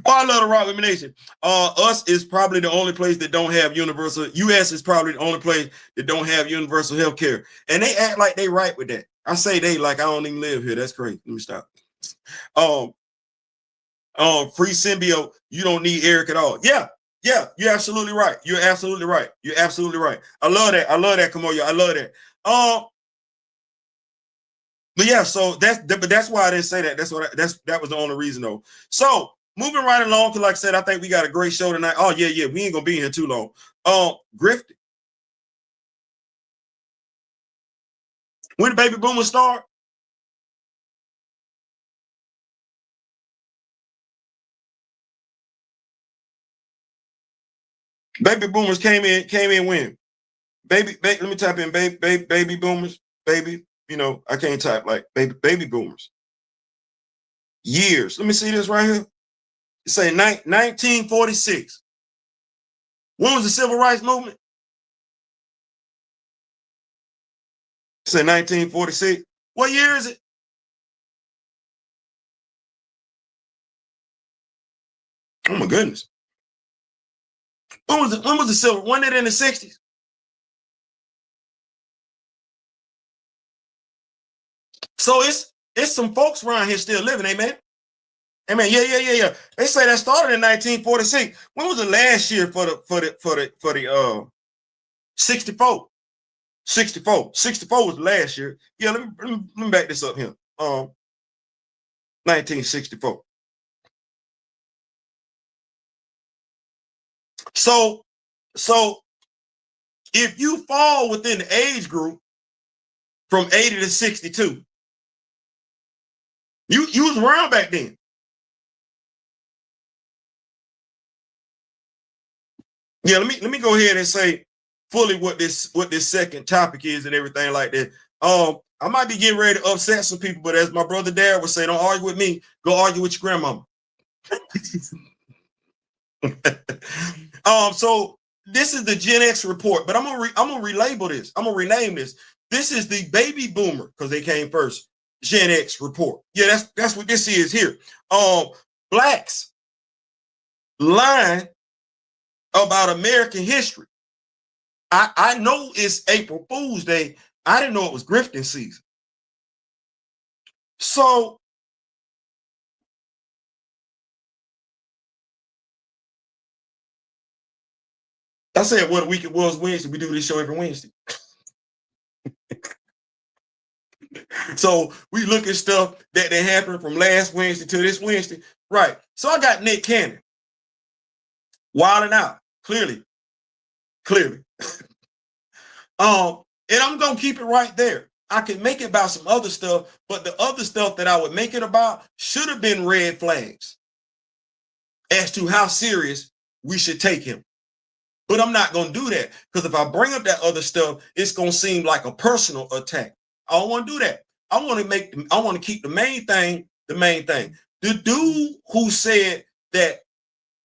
A: I love the Rock Women Nation. Us is probably the only place that don't have universal. US is probably the only place that don't have universal health care. And they act like they right with that. I say they like I don't even live here. That's crazy. Let me stop. Free symbiote, you don't need Eric at all. Yeah, you're absolutely right. You're absolutely right. I love that, Kimoyo. I love that. But yeah, so that's why I didn't say that. That was the only reason though. So moving right along, because like I said, I think we got a great show tonight. Oh yeah, we ain't gonna be here too long. Grifting. When the baby boomers start? Baby boomers came in when? Baby, let me type in baby boomers, baby. You know, I can't type like baby boomers. Years. Let me see this right here. It say 1946. When was the civil rights movement? It say 1946. What year is it? Oh my goodness. When was the civil? Wasn't it in the 60s? So it's some folks around here still living, amen. Amen. Yeah. They say that started in 1946. When was the last year for the 64? 64 was the last year. Yeah, let me back this up here. 1964. So if you fall within the age group from 80 to 62, you was around back then. Yeah, let me go ahead and say fully what this second topic is and everything like that. I might be getting ready to upset some people, but as my brother Dara would say, don't argue with me, go argue with your grandmama. So this is the Gen X report, but I'm gonna relabel this. I'm gonna rename this. This is the baby boomer because they came first. Gen X report. Yeah, that's what this is here. Blacks lying about American history. I know it's April Fool's Day. I didn't know it was grifting season. So I said what a week it was Wednesday. We do this show every Wednesday. So we look at stuff that happened from last Wednesday to this Wednesday. Right. So I got Nick Cannon wilding out. Clearly. And I'm gonna keep it right there. I could make it about some other stuff, but the other stuff that I would make it about should have been red flags as to how serious we should take him. But I'm not going to do that, because if I bring up that other stuff, it's going to seem like a personal attack. I don't want to do that. I want to keep the main thing the main thing. The dude who said that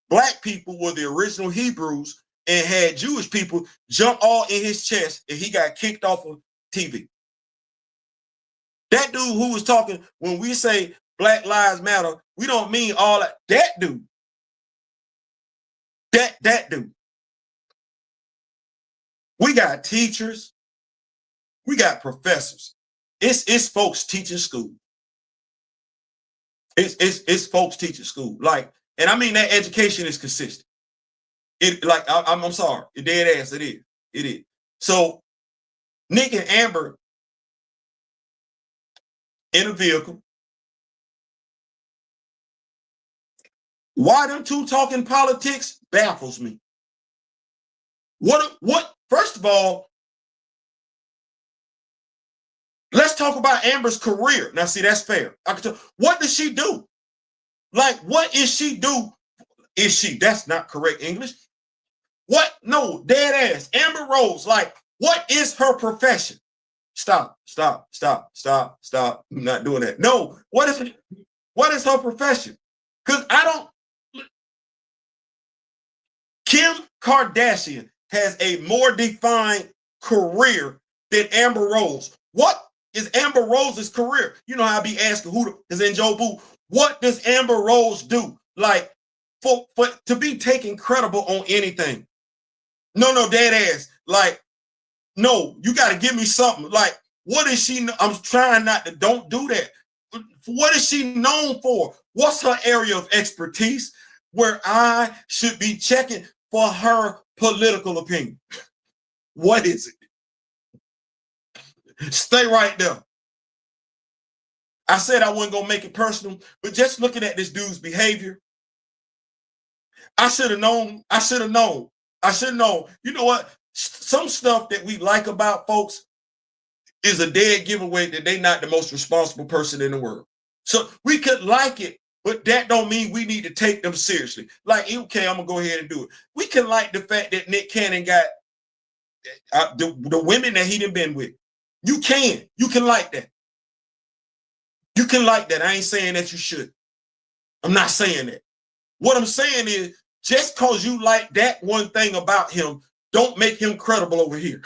A: black people were the original Hebrews and had Jewish people jump all in his chest, and he got kicked off of TV. That dude who was talking, when we say Black Lives Matter, we don't mean all that. That dude. That dude. We got teachers. We got professors. It's folks teaching school. It's folks teaching school. Like, and I mean that education is consistent. I'm sorry, dead ass. It is. So Nick and Amber in a vehicle. Why them two talking politics baffles me. What? First of all, let's talk about Amber's career. Now, see, that's fair. What does she do? Like, what is she do? That's not correct English. What? No, dead ass. Amber Rose, like, what is her profession? Stop. I'm not doing that. No, what is her profession? Because Kim Kardashian has a more defined career than Amber Rose. What is Amber Rose's career? You know how I be asking who is in Joe Boo. What does Amber Rose do? Like, for to be taken credible on anything. No, dead ass. Like, no, you got to give me something. Like, what is she? I'm trying not to. Don't do that. What is she known for? What's her area of expertise where I should be checking for her political opinion? What is it? Stay right there. I said I wasn't gonna make it personal, but just looking at this dude's behavior, I should have known. You know what? Some stuff that we like about folks is a dead giveaway that they're not the most responsible person in the world. So we could like it, but that don't mean we need to take them seriously. Like, okay, I'm gonna go ahead and do it. We can like the fact that Nick Cannon got the women that he done been with. You can like that. You can like that. I ain't saying that you should. I'm not saying that. What I'm saying is, just because you like that one thing about him, don't make him credible over here.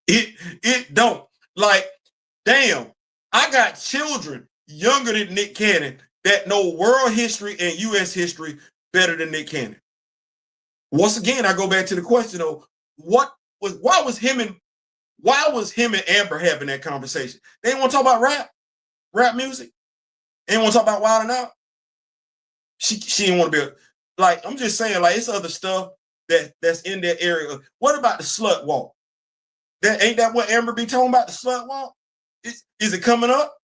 A: It don't. Like, damn, I got children younger than Nick Cannon that know world history and U.S. history better than Nick Cannon. Once again, I go back to the question though, why was him and Amber having that conversation? They didn't want to talk about rap music. They didn't want to talk about Wild 'N Out. She didn't want to be like, I'm just saying, like, it's other stuff that's in that area. What about the slut walk? Ain't that what Amber be talking about, the slut walk? Is it coming up?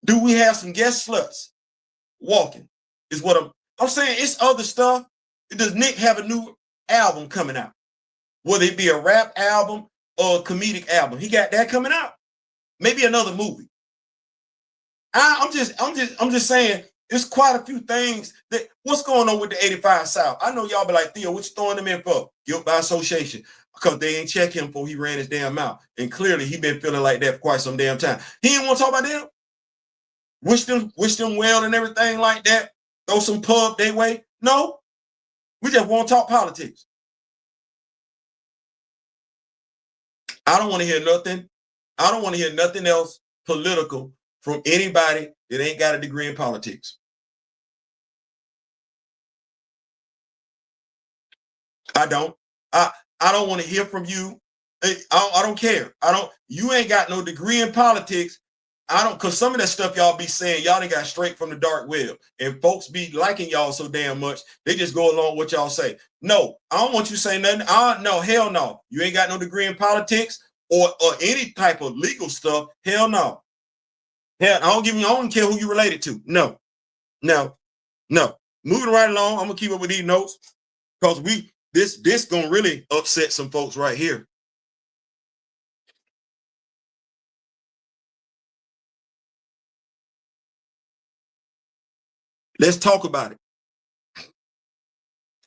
A: Do we have some guest sluts walking? Is what I'm saying. It's other stuff. Does Nick have a new album coming out? Will it be a rap album or a comedic album? He got that coming out. Maybe another movie. I'm just saying, there's quite a few things that what's going on with the 85 South. I know y'all be like, Theo, what you throwing them in for? Guilt by association. Because they ain't check him before he ran his damn mouth. And clearly he been feeling like that for quite some damn time. He didn't want to talk about them. Wish them well and everything like that. Throw some pub their way. No. We just want to talk politics. I don't want to hear nothing. I don't want to hear nothing else political from anybody that ain't got a degree in politics. I don't. I don't want to hear from you. I don't care. You ain't got no degree in politics. Because some of that stuff y'all be saying, y'all done got straight from the dark web. And folks be liking y'all so damn much, they just go along with what y'all say. No, I don't want you to say nothing. No, hell no. You ain't got no degree in politics or any type of legal stuff. Hell Hell, I don't care who you related to. No. moving right along. I'm gonna keep up with these notes because this gonna really upset some folks right here. Let's talk about it.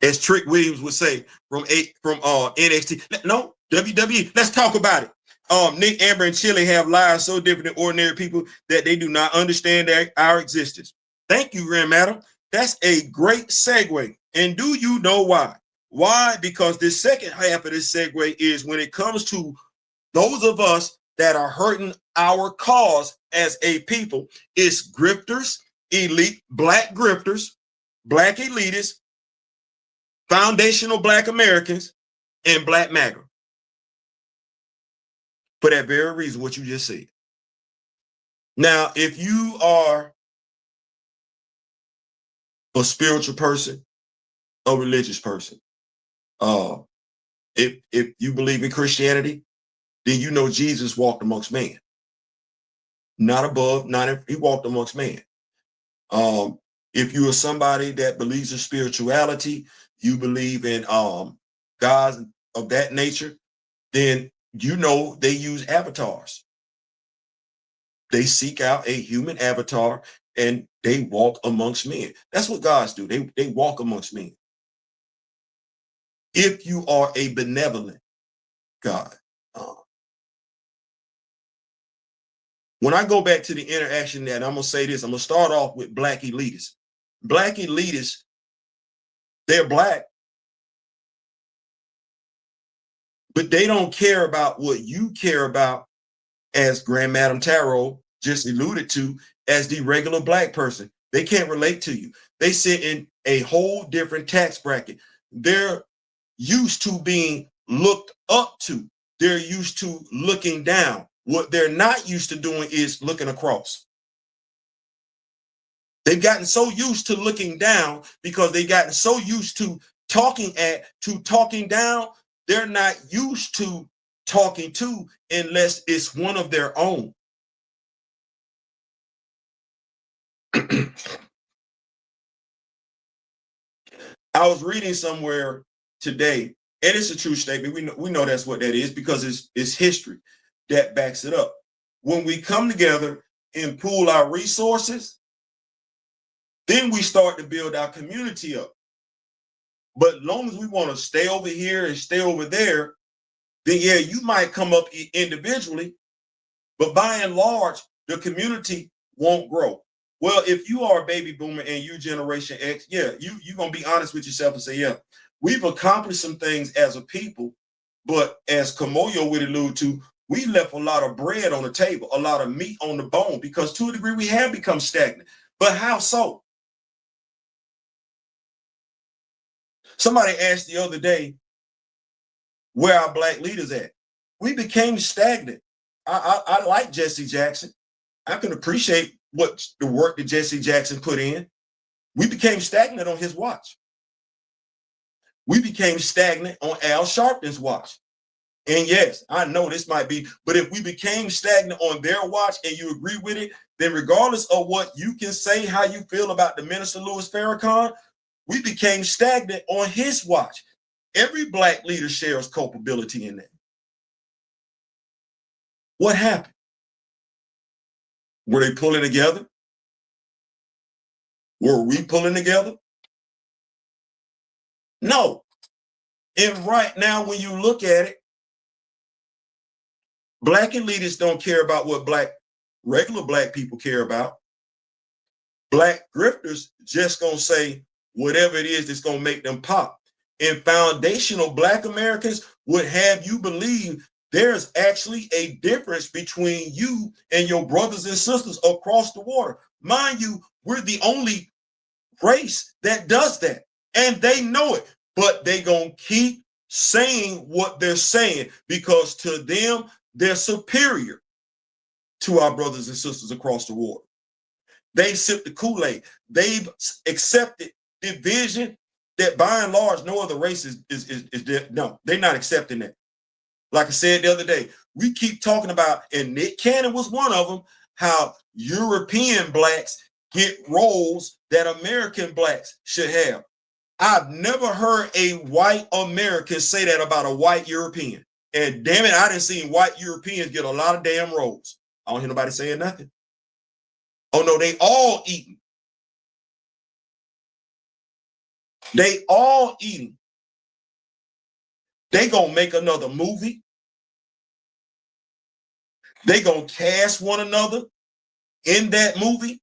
A: As Trick Williams would say from NXT. No, WWE. Let's talk about it. Nick, Amber, and Chili have lives so different than ordinary people that they do not understand our existence. Thank you, Grand Madam. That's a great segue. And do you know why? Why? Because this second half of this segue is when it comes to those of us that are hurting our cause as a people, it's grifters, elite, black grifters, black elitists, foundational black Americans, and black MAGA. For that very reason, what you just said. Now, if you are a spiritual person, a religious person, if you believe in Christianity, then you know Jesus walked amongst men. Not above, he walked amongst men. If you are somebody that believes in spirituality, you believe in gods of that nature, then you know they use avatars. They seek out a human avatar and they walk amongst men. That's what gods do. They walk amongst men. If you are a benevolent God. When I go back to the interaction that I'm going to say this, I'm going to start off with black elitists. Black elitists, they're black, but they don't care about what you care about, as Grand Madam Tarot just alluded to, as the regular black person. They can't relate to you. They sit in a whole different tax bracket. They're used to being looked up to. They're used to looking down. What they're not used to doing is looking across. They've gotten so used to looking down because they've gotten so used to talking down. They're not used to talking to unless it's one of their own. I was reading somewhere today, and it's a true statement. We know that's what that is because it's history that backs it up. When we come together and pool our resources, then we start to build our community up. But as long as we want to stay over here and stay over there, then yeah, you might come up individually, but by and large, the community won't grow. Well, if you are a baby boomer and you Generation X, yeah, you're going to be honest with yourself and say, yeah, we've accomplished some things as a people, but as Kimoyo would allude to, we left a lot of bread on the table, a lot of meat on the bone, because to a degree we have become stagnant. But how so? Somebody asked the other day, where our black leaders at? We became stagnant. I like Jesse Jackson. I can appreciate what the work that Jesse Jackson put in. We became stagnant on his watch. We became stagnant on Al Sharpton's watch. And yes, I know this might be, but if we became stagnant on their watch and you agree with it, then regardless of what you can say, how you feel about the Minister Louis Farrakhan, we became stagnant on his watch. Every black leader shares culpability in that. What happened? Were they pulling together? Were we pulling together? No. And right now, when you look at it, black elitists don't care about what regular black people care about. Black grifters just gonna say whatever it is that's gonna make them pop. And foundational black Americans would have you believe there's actually a difference between you and your brothers and sisters across the water. Mind you, we're the only race that does that. And they know it, but they gonna keep saying what they're saying because to them, they're superior to our brothers and sisters across the water. They've sipped the Kool-Aid. They've accepted division that by and large, no other race is there. No, they're not accepting that. Like I said the other day, we keep talking about, and Nick Cannon was one of them, how European blacks get roles that American blacks should have. I've never heard a white American say that about a white European. And damn it, I didn't see white Europeans get a lot of damn roles. I don't hear nobody saying nothing. Oh no, they all eating. They all eating. They gonna make another movie. They gonna cast one another in that movie.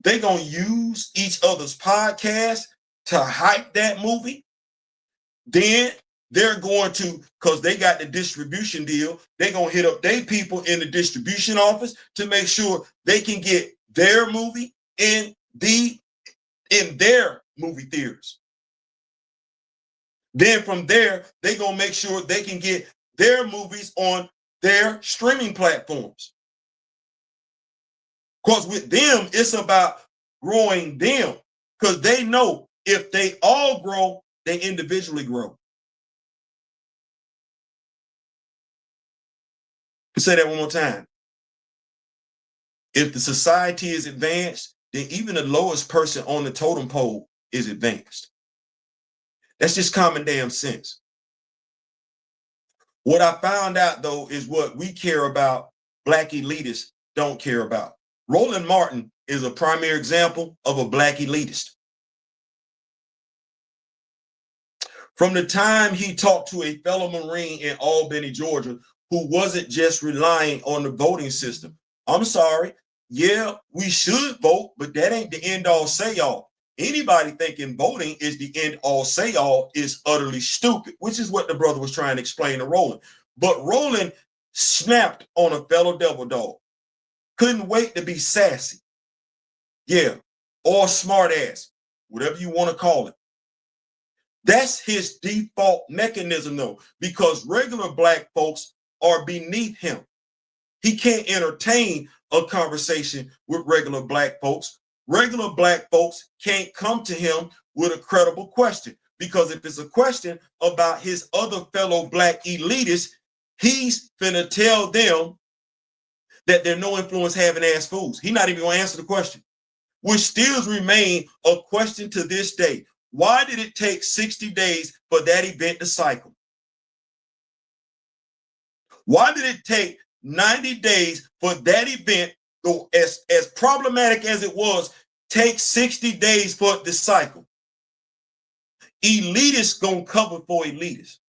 A: They gonna use each other's podcast to hype that movie. Then they're going to, because they got the distribution deal, they're gonna hit up their people in the distribution office to make sure they can get their movie in their movie theaters. Then from there, they're gonna make sure they can get their movies on their streaming platforms. Because with them, it's about growing them. Because they know if they all grow, they individually grow. Say that one more time. If the society is advanced, then even the lowest person on the totem pole is advanced. That's just common damn sense. What I found out, though, is what we care about, black elitists don't care about. Roland Martin is a primary example of a black elitist. From the time he talked to a fellow Marine in Albany, Georgia, who wasn't just relying on the voting system. I'm sorry. Yeah, we should vote, but that ain't the end all say all. Anybody thinking voting is the end all say all is utterly stupid, which is what the brother was trying to explain to Roland. But Roland snapped on a fellow devil dog. Couldn't wait to be sassy. Yeah, or smart ass, whatever you want to call it. That's his default mechanism, though, because regular black folks are beneath him. He can't entertain a conversation with regular black folks. Regular black folks can't come to him with a credible question, because if it's a question about his other fellow black elitists, he's finna tell them that they're no influence having ass fools. He's not even gonna answer the question, which still remain a question to this day. Why did it take 60 days for that event to cycle? Why did it take 90 days for that event, though as problematic as it was, take 60 days for it to cycle? Elitists gonna cover for elitists.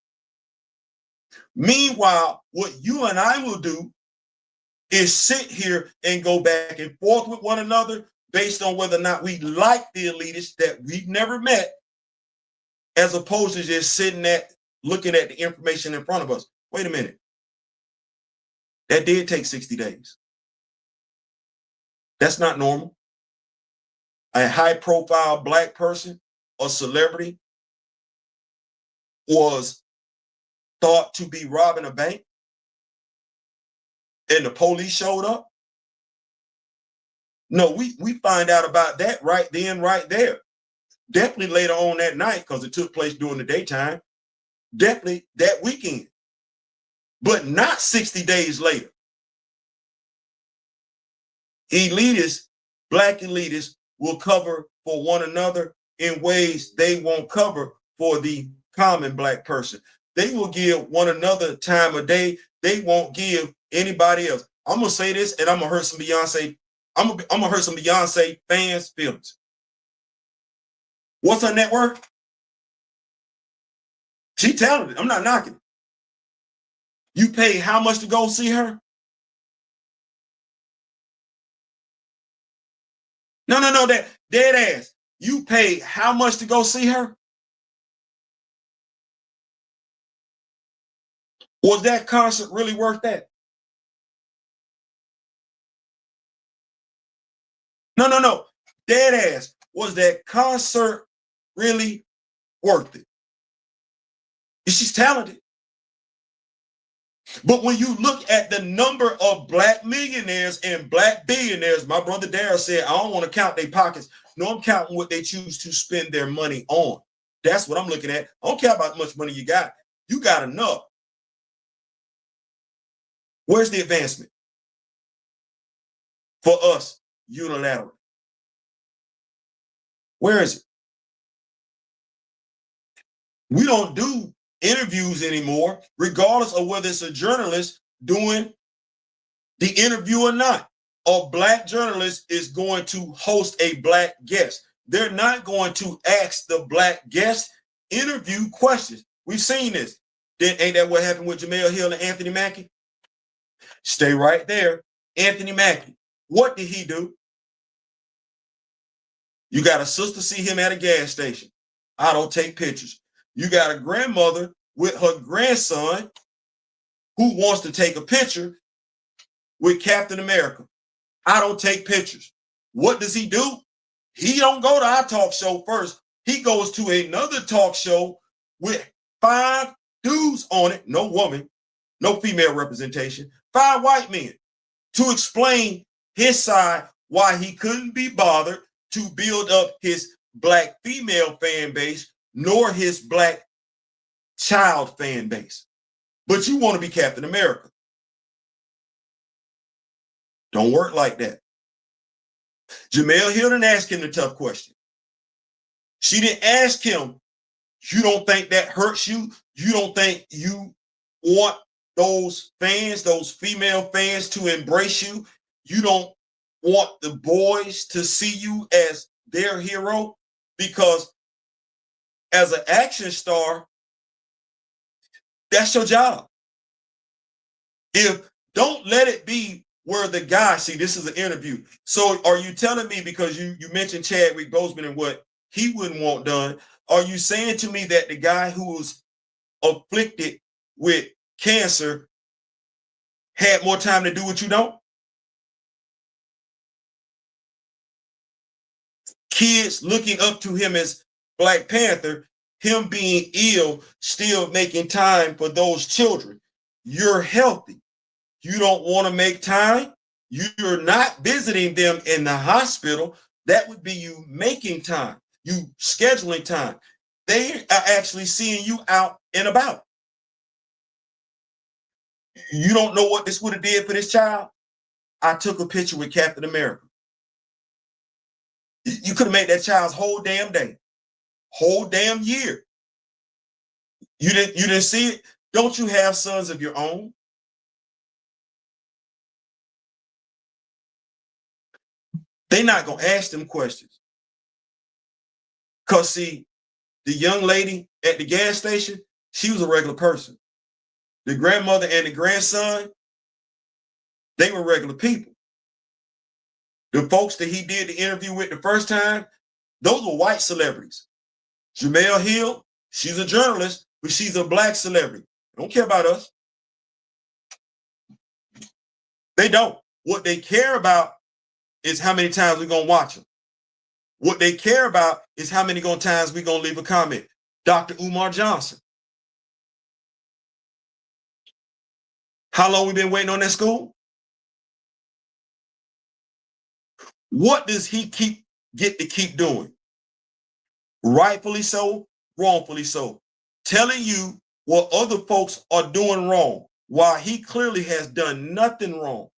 A: Meanwhile, what you and I will do is sit here and go back and forth with one another based on whether or not we like the elitists that we've never met, as opposed to just sitting at looking at the information in front of us. Wait a minute. That did take 60 days. That's not normal. A high-profile black person, a celebrity, was thought to be robbing a bank, and the police showed up. No, we find out about that right then, right there. Definitely later on that night, because it took place during the daytime. Definitely that weekend. But not 60 days later. Elitists, black elitists, will cover for one another in ways they won't cover for the common black person. They will give one another time of day. They won't give anybody else. I'm gonna say this, and I'm gonna hurt some Beyonce. I'm gonna hurt some Beyonce fans' feelings. What's her net worth? She talented. I'm not knocking it. You pay how much to go see her? No, that dead ass. You pay how much to go see her? Was that concert really worth that? No. Dead ass. Was that concert really worth it? She's talented. But when you look at the number of black millionaires and black billionaires, my brother Dara said, I don't want to count their pockets. No, I'm counting what they choose to spend their money on. That's what I'm looking at. I don't care about how much money you got. You got enough. Where's the advancement for us unilaterally? Where is it? We don't do interviews anymore, regardless of whether it's a journalist doing the interview or not. A black journalist is going to host a black guest. They're not going to ask the black guest interview questions. We've seen this. Then ain't that what happened with Jemele Hill and Anthony Mackie? Stay right there. Anthony Mackie. What did he do? You got a sister see him at a gas station. I don't take pictures. You got a grandmother with her grandson who wants to take a picture with Captain America. I don't take pictures. What does he do? He don't go to our talk show first. He goes to another talk show with 5 dudes on it, no woman, no female representation, 5 white men, to explain his side, why he couldn't be bothered to build up his black female fan base, nor his black child fan base. But you want to be Captain America. Don't work like that. Jemele Hill didn't ask him the tough question. She didn't ask him, you don't think that hurts you? You don't think you want those fans, those female fans to embrace you? You don't want the boys to see you as their hero? Because as an action star, that's your job. Don't let it be where the guy, see, this is an interview. So are you telling me, because you mentioned Chadwick Boseman and what he wouldn't want done, are you saying to me that the guy who was afflicted with cancer had more time to do what you don't? Kids looking up to him as Black Panther, him being ill, still making time for those children. You're healthy. You don't want to make time. You're not visiting them in the hospital. That would be you making time, you scheduling time. They are actually seeing you out and about. You don't know what this would have did for this child? I took a picture with Captain America. You could have made that child's whole damn day, whole damn year. You didn't see it? Don't you have sons of your own? They're not going to ask them questions. Because, see, the young lady at the gas station, she was a regular person. The grandmother and the grandson, they were regular people. The folks that he did the interview with the first time, those were white celebrities. Jemele Hill, she's a journalist, but she's a black celebrity. They don't care about us. They don't. What they care about is how many times we're going to watch them. What they care about is how many times we're going to leave a comment. Dr. Umar Johnson. How long we been waiting on that school? What does he get to keep doing? Rightfully so, wrongfully so. Telling you what other folks are doing wrong, while he clearly has done nothing wrong.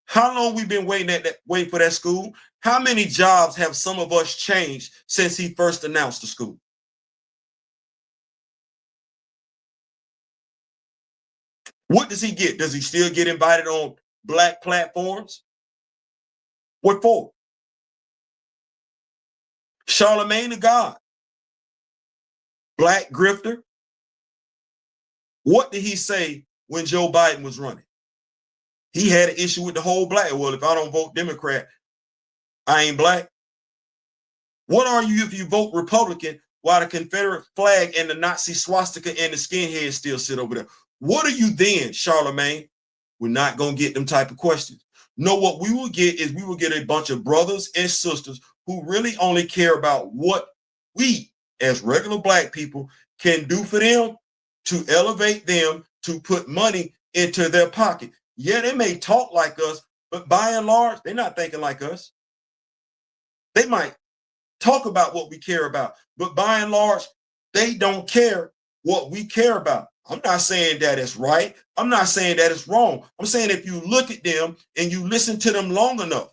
A: How long we been waiting for that school? How many jobs have some of us changed since he first announced the school? What does he get? Does he still get invited on black platforms? What for? Charlemagne the God, black grifter. What did he say when Joe Biden was running? He had an issue with the whole black. Well, if I don't vote Democrat, I ain't black. What are you if you vote Republican while the Confederate flag and the Nazi swastika and the skinheads still sit over there? What are you then, Charlemagne? We're not going to get them type of questions. No, what we will get is we will get a bunch of brothers and sisters who really only care about what we, as regular black people, can do for them to elevate them, to put money into their pocket. Yeah, they may talk like us, but by and large, they're not thinking like us. They might talk about what we care about, but by and large, they don't care what we care about. I'm not saying that it's right. I'm not saying that it's wrong. I'm saying if you look at them and you listen to them long enough,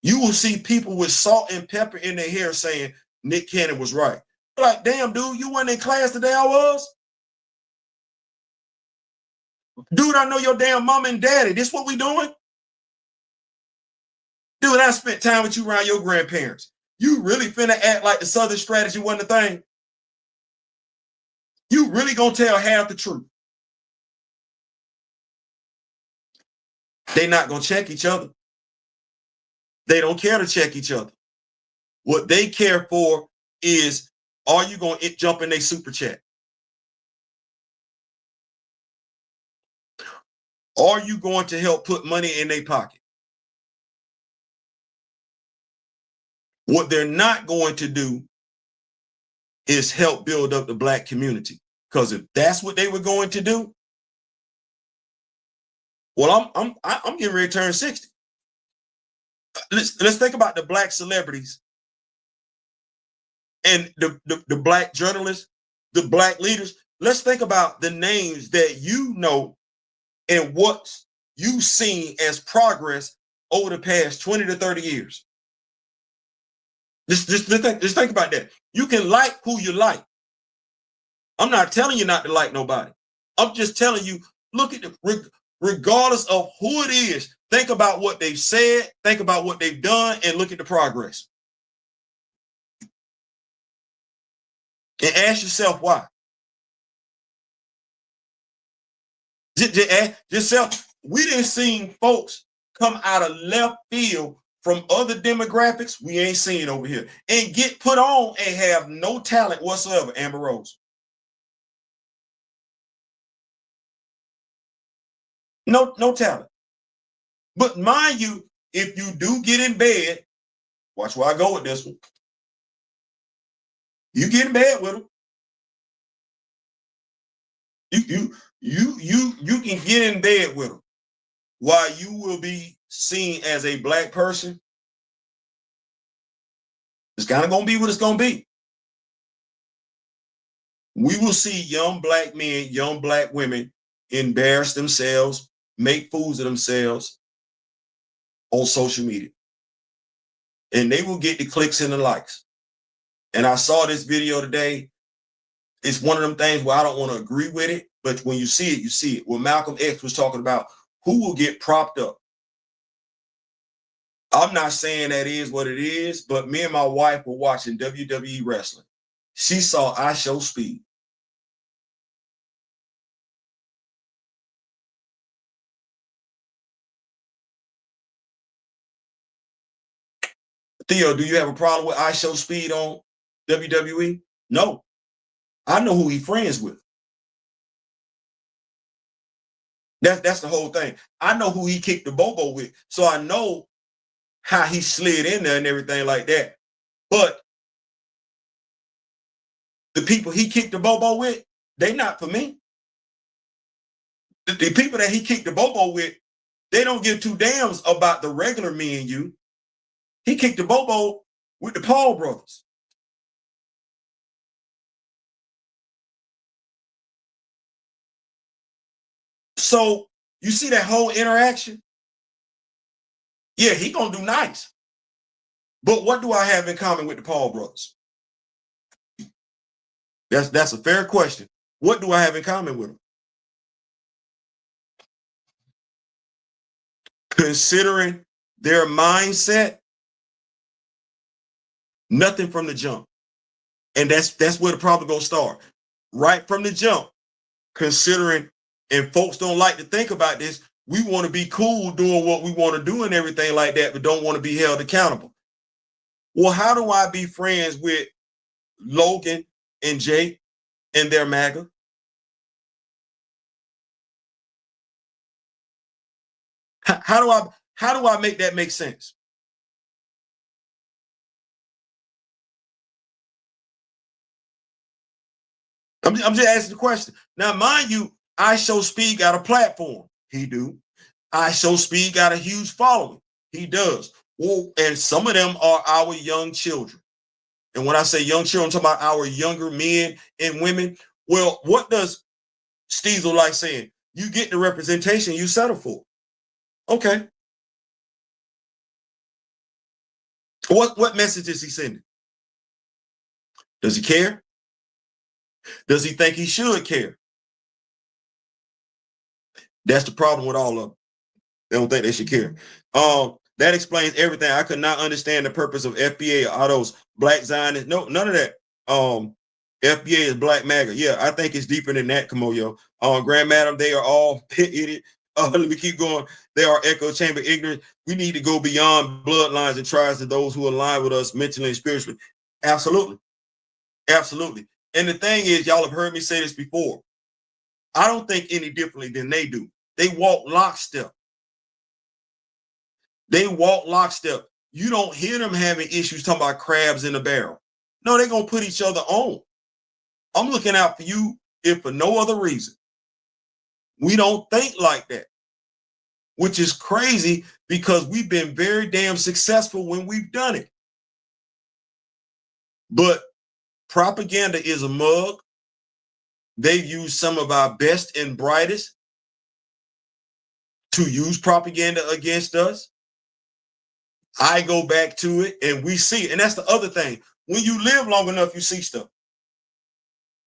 A: You will see people with salt and pepper in their hair saying Nick Cannon was right. Like, damn, dude, you weren't in class today. I was. Dude, I know your damn mama and daddy. This what we doing? Dude, I spent time with you around your grandparents. You really finna act like the Southern strategy wasn't a thing? You really gonna tell half the truth? They not gonna check each other. They don't care to check each other. What they care for is, are you gonna jump in their super chat? Are you going to help put money in their pocket? What they're not going to do is help build up the Black community. Because if that's what they were going to do, well, I'm getting ready to turn 60. Let's think about the Black celebrities and the Black journalists, the Black leaders. Let's think about the names that you know and what you've seen as progress over the past 20 to 30 years. Just think about that. You can like who you like. I'm not telling you not to like nobody. I'm just telling you, look at regardless of who it is, think about what they've said, think about what they've done, and look at the progress. And ask yourself why. Just we didn't see folks come out of left field from other demographics we ain't seen over here and get put on and have no talent whatsoever. Amber Rose. No talent. But mind you, if you do get in bed, watch where I go with this one. You get in bed with them. You can get in bed with them while you will be seen as a Black person. It's kind of gonna be what it's gonna be. We will see young Black men, young Black women embarrass themselves, make fools of themselves on social media. And they will get the clicks and the likes. And I saw this video today. It's one of them things where I don't want to agree with it, but when you see it, you see it. Well, Malcolm X was talking about who will get propped up. I'm not saying that is what it is, but me and my wife were watching WWE wrestling. She saw I Show Speed. Theo, do you have a problem with I Show Speed on WWE? No. I know who he's friends with. That's the whole thing. I know who he kicked the bobo with. So I know how he slid in there and everything like that. But the people he kicked the bobo with, they not for me. The people that he kicked the bobo with, they don't give two damns about the regular me and you. He kicked the bobo with the Paul brothers. So you see that whole interaction? Yeah, he gonna do nice. But what do I have in common with the Paul brothers? That's a fair question. What do I have in common with them? Considering their mindset, nothing from the jump. And that's where the problem gonna start. Right from the jump, considering, and folks don't like to think about this, we want to be cool doing what we want to do and everything like that, but don't want to be held accountable. Well, how do I be friends with Logan and Jake and their MAGA? How do I make that make sense? I'm just asking the question. Now, mind you, I Show Speed got a platform. He do. I Show Speed got a huge following. He does. Well, and some of them are our young children. And when I say young children, I'm talking about our younger men and women. Well, what does Steezle like saying? You get the representation you settle for. Okay. What message is he sending? Does he care? Does he think he should care? That's the problem with all of them. They don't think they should care. That explains everything. I could not understand the purpose of FBA, all those black Zionists. No, none of that. FBA is black MAGA. Yeah, I think it's deeper than that, Kimoyo. Grand Madam, they are all idiot. Let me keep going. They are echo chamber ignorant. We need to go beyond bloodlines and tribes to those who align with us mentally and spiritually. Absolutely. Absolutely. And the thing is, y'all have heard me say this before. I don't think any differently than they do. They walk lockstep. They walk lockstep. You don't hear them having issues talking about crabs in a barrel. No, they're going to put each other on. I'm looking out for you if for no other reason. We don't think like that, which is crazy because we've been very damn successful when we've done it. But propaganda is a mug. They've used some of our best and brightest to use propaganda against us. I go back to it and we see it. And that's the other thing. When you live long enough, you see stuff.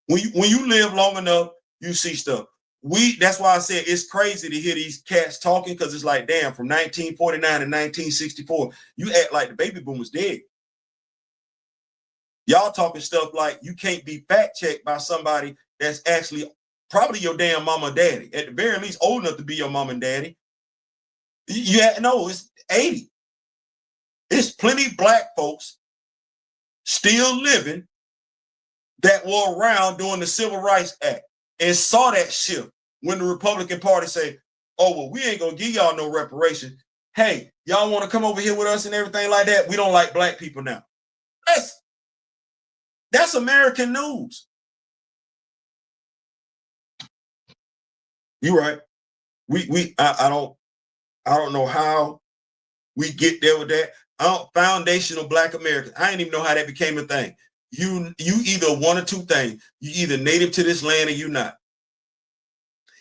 A: When you live long enough, you see stuff. That's why I said it's crazy to hear these cats talking, because it's like, damn, from 1949 to 1964, you act like the baby boom was dead. Y'all talking stuff like you can't be fact checked by somebody that's actually probably your damn mama and daddy, at the very least old enough to be your mama and daddy. No, it's 80. It's plenty black folks still living that were around during the Civil Rights Act and saw that shift when the Republican Party say, oh, well, we ain't gonna give y'all no reparation. Hey, y'all want to come over here with us and everything like that? We don't like black people now. That's American news. You're right. I don't know how we get there with that. Foundational Black Americans. I didn't even know how that became a thing. You either one or two things. You either native to this land or you not.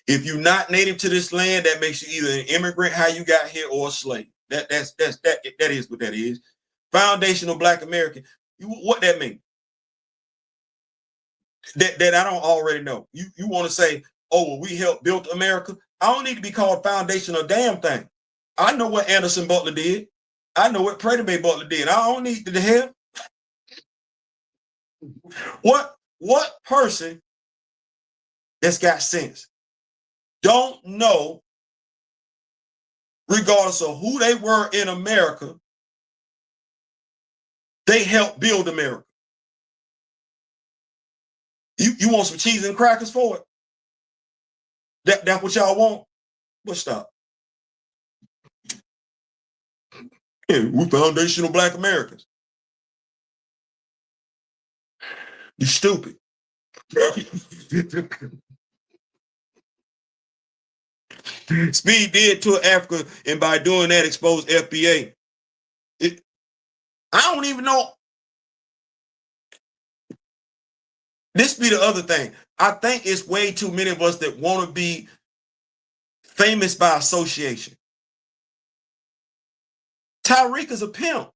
A: If you're not native to this land, that makes you either an immigrant, how you got here, or a slave. That is what that is. Foundational Black American. What that mean? That I don't already know. You want to say, oh, well, we helped build America. I don't need to be called foundational damn thing. I know what Anderson Butler did. I know what Predator Bay Butler did. I don't need the help. What person that's got sense don't know, regardless of who they were in America, they helped build America? You want some cheese and crackers for it? That's what y'all want? Well, stop. Yeah, we foundational Black Americans. You stupid. Speed did tour Africa, and by doing that, exposed FBA. I don't even know. This be the other thing. I think it's way too many of us that want to be famous by association. Tyreek is a pimp.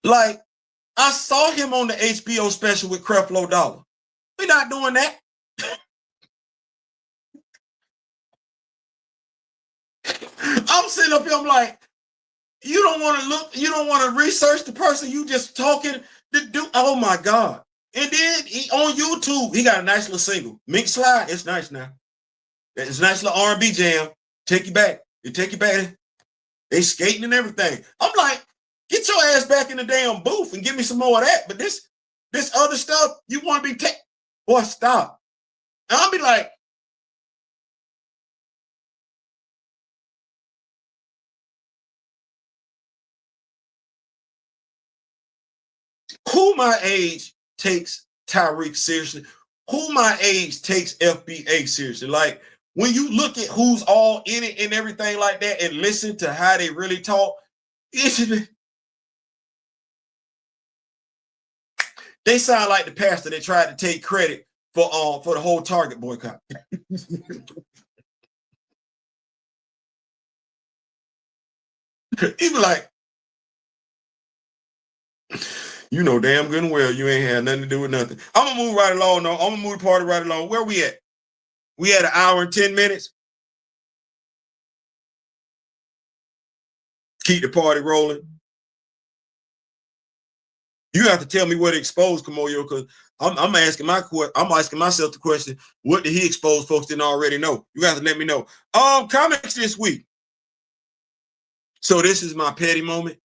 A: Like, I saw him on the HBO special with Creflo Dollar. We're not doing that. I'm sitting up here, I'm like, you don't want to look, you don't want to research the person, you just talking to do. Oh my God. And then he on YouTube, he got a nice little single. Mink Slide, it's nice now. It's a nice little R&B jam. Take you back. They take you back. They skating and everything. I'm like, get your ass back in the damn booth and give me some more of that. But this other stuff, you want to be boy, stop. And I'll be like, who my age takes Tyreek seriously? Who my age takes FBA seriously? Like, when you look at who's all in it and everything like that and listen to how they really talk, they sound like the pastor that tried to take credit for the whole Target boycott. He be like, you know damn good and well you ain't had nothing to do with nothing. I'm gonna move right along, though. I'm gonna move the party right along. Where we at? We had an hour and 10 minutes. Keep the party rolling. You have to tell me what he exposed, Kimoyo, because I'm asking myself the question, what did he expose folks didn't already know? You have to let me know. Comics this week. So this is my petty moment.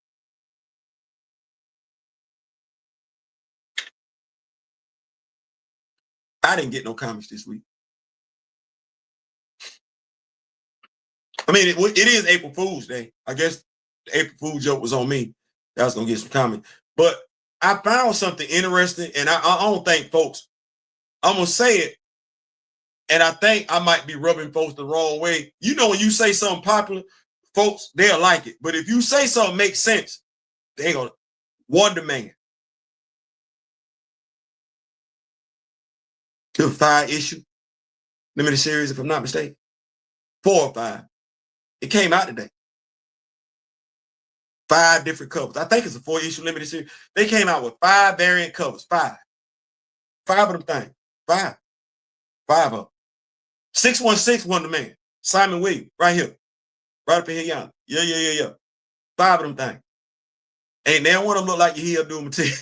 A: I didn't get no comics this week. I mean, it is April Fool's Day. I guess the April Fool's joke was on me. I was going to get some comics. But I found something interesting, and I don't think folks, I'm going to say it, and I think I might be rubbing folks the wrong way. You know, when you say something popular, folks, they'll like it. But if you say something makes sense, they going to Wonder Man. The 5-issue limited series, if I'm not mistaken. 4 or 5. It came out today. 5 different covers. I think it's a 4-issue limited series. They came out with 5 variant covers. 5 of them things. 5 of them. 616 Wonder Man. Simon Williams, right here. Right up in here, young. Yeah. 5 of them things. Ain't now one of them look like you hear doing material.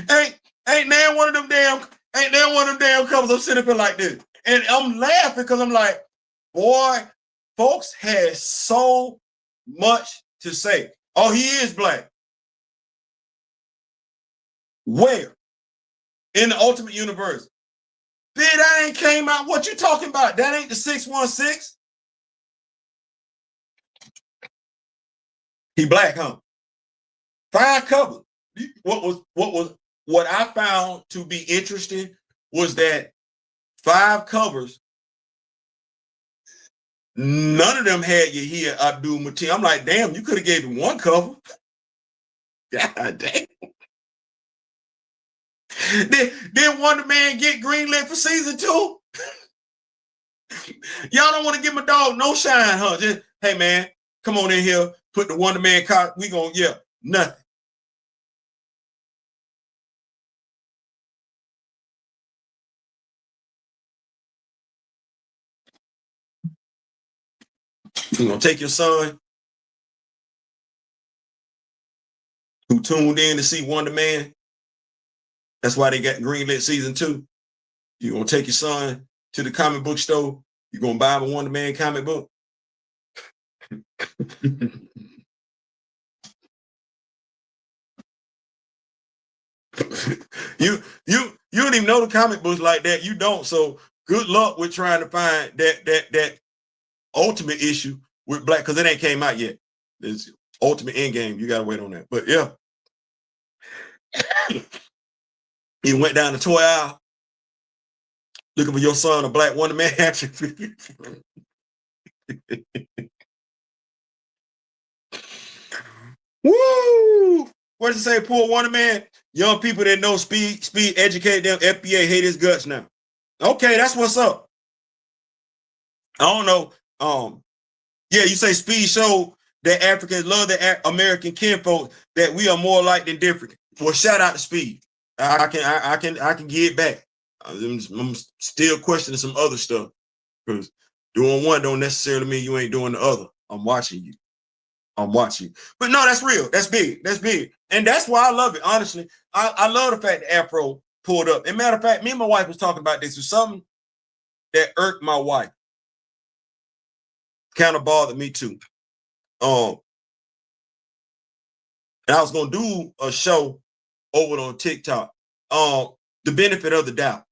A: ain't now one of them damn covers. I'm sitting up here like this. And I'm laughing because I'm like, boy, folks had so much to say. Oh, he is black. Where? In the Ultimate Universe. Bitch, that ain't came out. What you talking about? That ain't the 616. He black, huh? 5 covers. What I found to be interesting was that 5 covers, none of them had you here Abdul Mateen. I'm like, damn, you could have gave him 1 cover. God damn. Did Wonder Man get greenlit for season 2? Y'all don't want to give my dog no shine, huh? Just, hey man, come on in here, put the Wonder Man car. We gonna, nothing. You gonna take your son who tuned in to see Wonder Man. That's why they got greenlit season 2. You're gonna take your son to the comic book store. You're gonna buy him a Wonder Man comic book. you don't even know the comic books like that. You don't. So good luck with trying to find that ultimate issue with black, because it ain't came out yet. It's Ultimate Endgame. You gotta wait on that. But yeah. You went down the toy aisle looking for your son a black Wonder Man action figure. Woo! What does it say? Poor Wonder Man. Young people that know speed, educate them. FBA hate his guts now. Okay, that's what's up. I don't know. Yeah, you say Speed showed that Africans love the American kinfolk, that we are more alike than different. Well, shout out to Speed. I can get back. I'm still questioning some other stuff, because doing one don't necessarily mean you ain't doing the other. I'm watching you. But no, that's real. That's big. And that's why I love it. Honestly, I love the fact that Afro pulled up. And matter of fact, me and my wife was talking about this. It's something that irked my wife. Kind of bothered me too. And I was gonna do a show over on TikTok. The benefit of the doubt.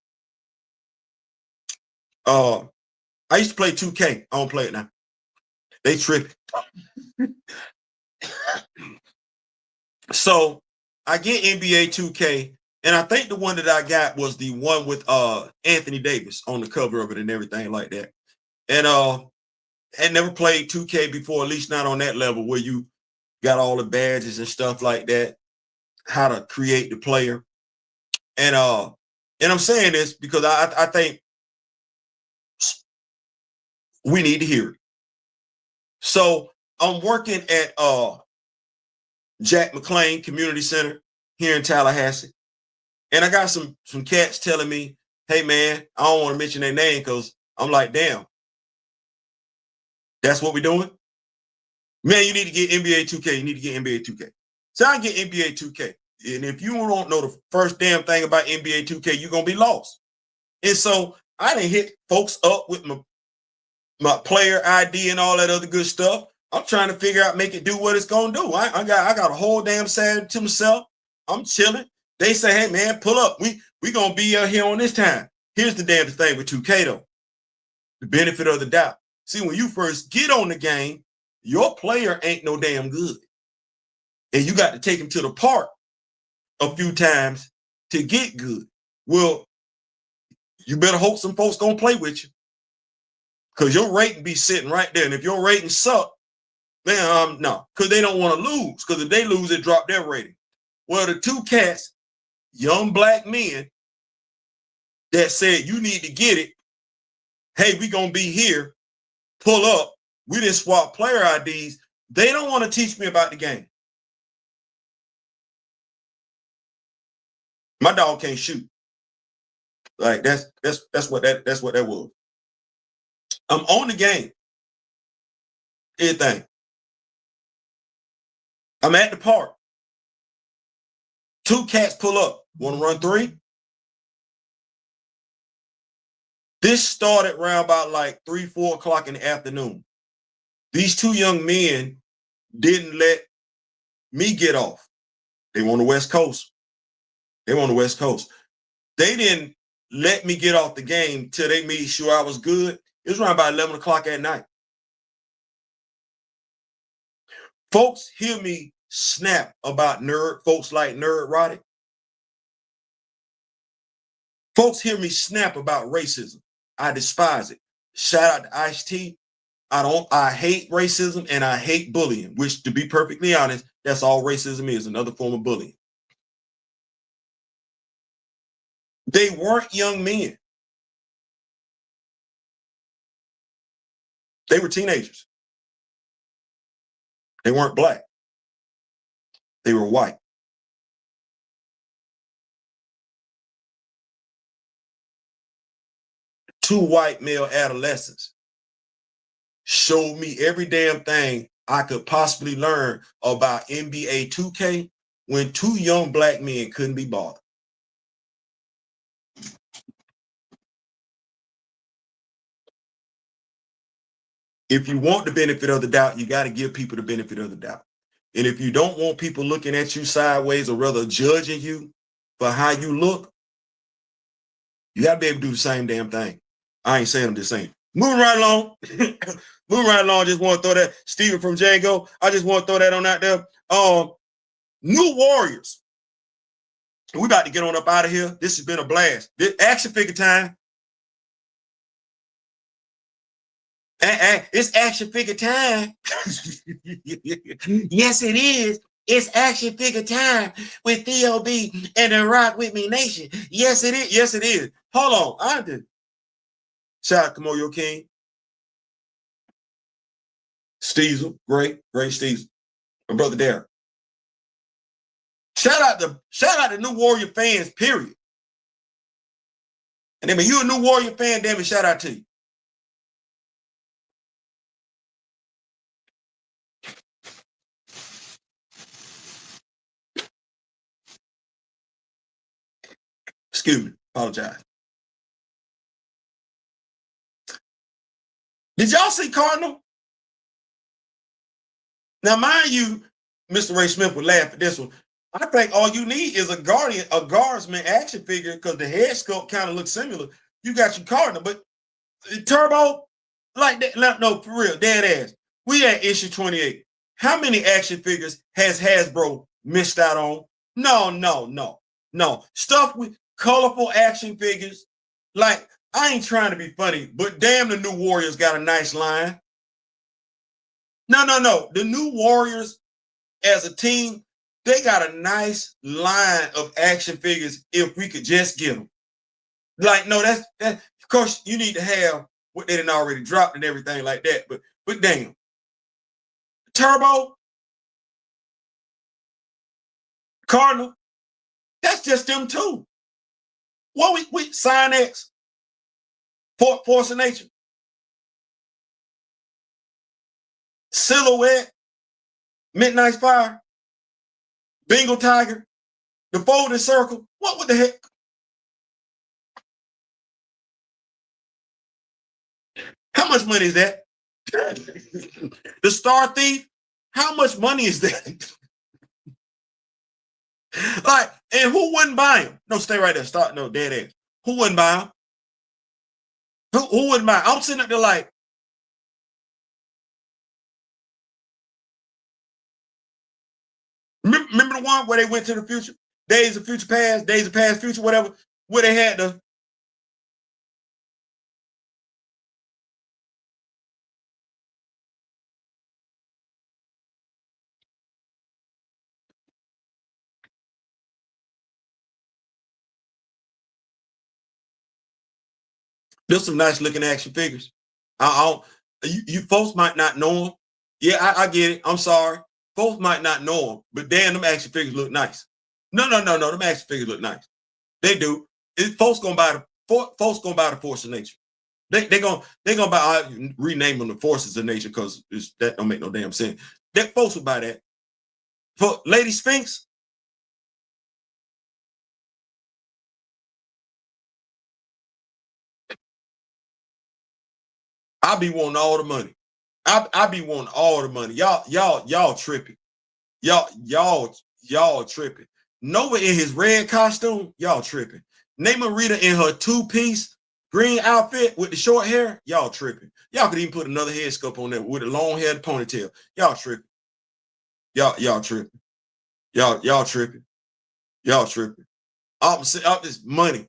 A: I used to play 2K. I don't play it now. They tripping. So I get NBA 2K, and I think the one that I got was the one with Anthony Davis on the cover of it and everything like that. And I had never played 2K before, at least not on that level where you got all the badges and stuff like that, how to create the player. And And I'm saying this because I think we need to hear it. So I'm working at Jack McLean Community Center here in Tallahassee. And I got some cats telling me, hey man, I don't want to mention their name because I'm like, damn, that's what we're doing? Man, you need to get NBA 2K. You need to get NBA 2K. So I get NBA 2K. And if you don't know the first damn thing about NBA 2K, you're going to be lost. And so I didn't hit folks up with my player ID and all that other good stuff. I'm trying to figure out, make it do what it's going to do. I got a whole damn Saturday to myself. I'm chilling. They say, hey, man, pull up. We going to be here on this time. Here's the damn thing with 2K, though. The benefit of the doubt. See, when you first get on the game, your player ain't no damn good. And you got to take him to the park a few times to get good. Well, you better hope some folks going to play with you. Because your rating be sitting right there. And if your rating suck, man, no. Because they don't want to lose. Because if they lose, it drop their rating. Well, the two cats, young black men, that said, you need to get it. Hey, we going to be here. Pull up. We didn't swap player IDs. They don't want to teach me about the game. My dog can't shoot. Like that's what that was. I'm on the game. Everything. I'm at the park. Two cats pull up. Want to run 3? This started around about like 3-4 o'clock in the afternoon. These two young men didn't let me get off. They were on the West Coast. They didn't let me get off the game till they made sure I was good. It was around about 11 o'clock at night. Folks hear me snap about folks like Nerd Roddick. Folks hear me snap about racism. I despise it. Shout out to Ice-T. I hate racism and I hate bullying, which, to be perfectly honest, that's all racism is, another form of bullying. They weren't young men. They were teenagers. They weren't black. They were white. Two white male adolescents showed me every damn thing I could possibly learn about NBA 2K when two young black men couldn't be bothered. If you want the benefit of the doubt, you got to give people the benefit of the doubt. And if you don't want people looking at you sideways or rather judging you for how you look, you got to be able to do the same damn thing. I ain't saying I'm just saying. Moving right along. Just want to throw that. Steven from Django. I just want to throw that on out there. New Warriors. We about to get on up out of here. This has been a blast. This action figure time. It's action figure time. Yes, it is. It's action figure time with Theo B and the Rock With Me Nation. Yes, it is. Yes, it is. Hold on. I did. Shout out to Kimoyo King. Steezle. Great Steezle. My brother Dora. Shout out to New Warrior fans, period. And then when you're a New Warrior fan, damn it, shout out to you. Excuse me. Apologize. Did y'all see Cardinal? Now, mind you, Mr. Ray Smith would laugh at this one. I think all you need is a guardsman action figure because the head sculpt kind of looks similar. You got your Cardinal, but Turbo, like that, no, for real, dead ass. We at issue 28. How many action figures has Hasbro missed out on? No. Stuff with colorful action figures. Like, I ain't trying to be funny, but damn, the New Warriors got a nice line. No. The New Warriors as a team, they got a nice line of action figures if we could just get them. Like, no, that's of course you need to have what they didn't already dropped and everything like that. But damn. Turbo, Cardinal, that's just them two. What we Sign X, Force of Nature, Silhouette, Midnight Fire, Bengal Tiger, the Folding Circle. What the heck? How much money is that? The Star Thief, how much money is that? Like, and who wouldn't buy him? No, stay right there. Start, no, dead ass. Who wouldn't buy him? Who wouldn't buy him? I'm sitting up there like, remember the one where they went to the future? Days of Future Past, Days of Past Future, whatever, where they had the there's some nice looking action figures. You folks might not know them. Yeah, I get it. I'm sorry. Folks might not know them, but damn, them action figures look nice. No. Them action figures look nice. They do. Folks gonna buy the Force of Nature. They gonna buy. I rename them the Forces of Nature because that don't make no damn sense. That folks will buy that. For Lady Sphinx, I be wanting all the money. I be wanting all the money. Y'all tripping. Y'all tripping. Nova in his red costume, y'all tripping. Nema Rita in her two-piece green outfit with the short hair, y'all tripping. Y'all could even put another head sculpt on there with a long-haired ponytail. Y'all tripping. Y'all tripping. Y'all tripping. Y'all tripping. Up this money.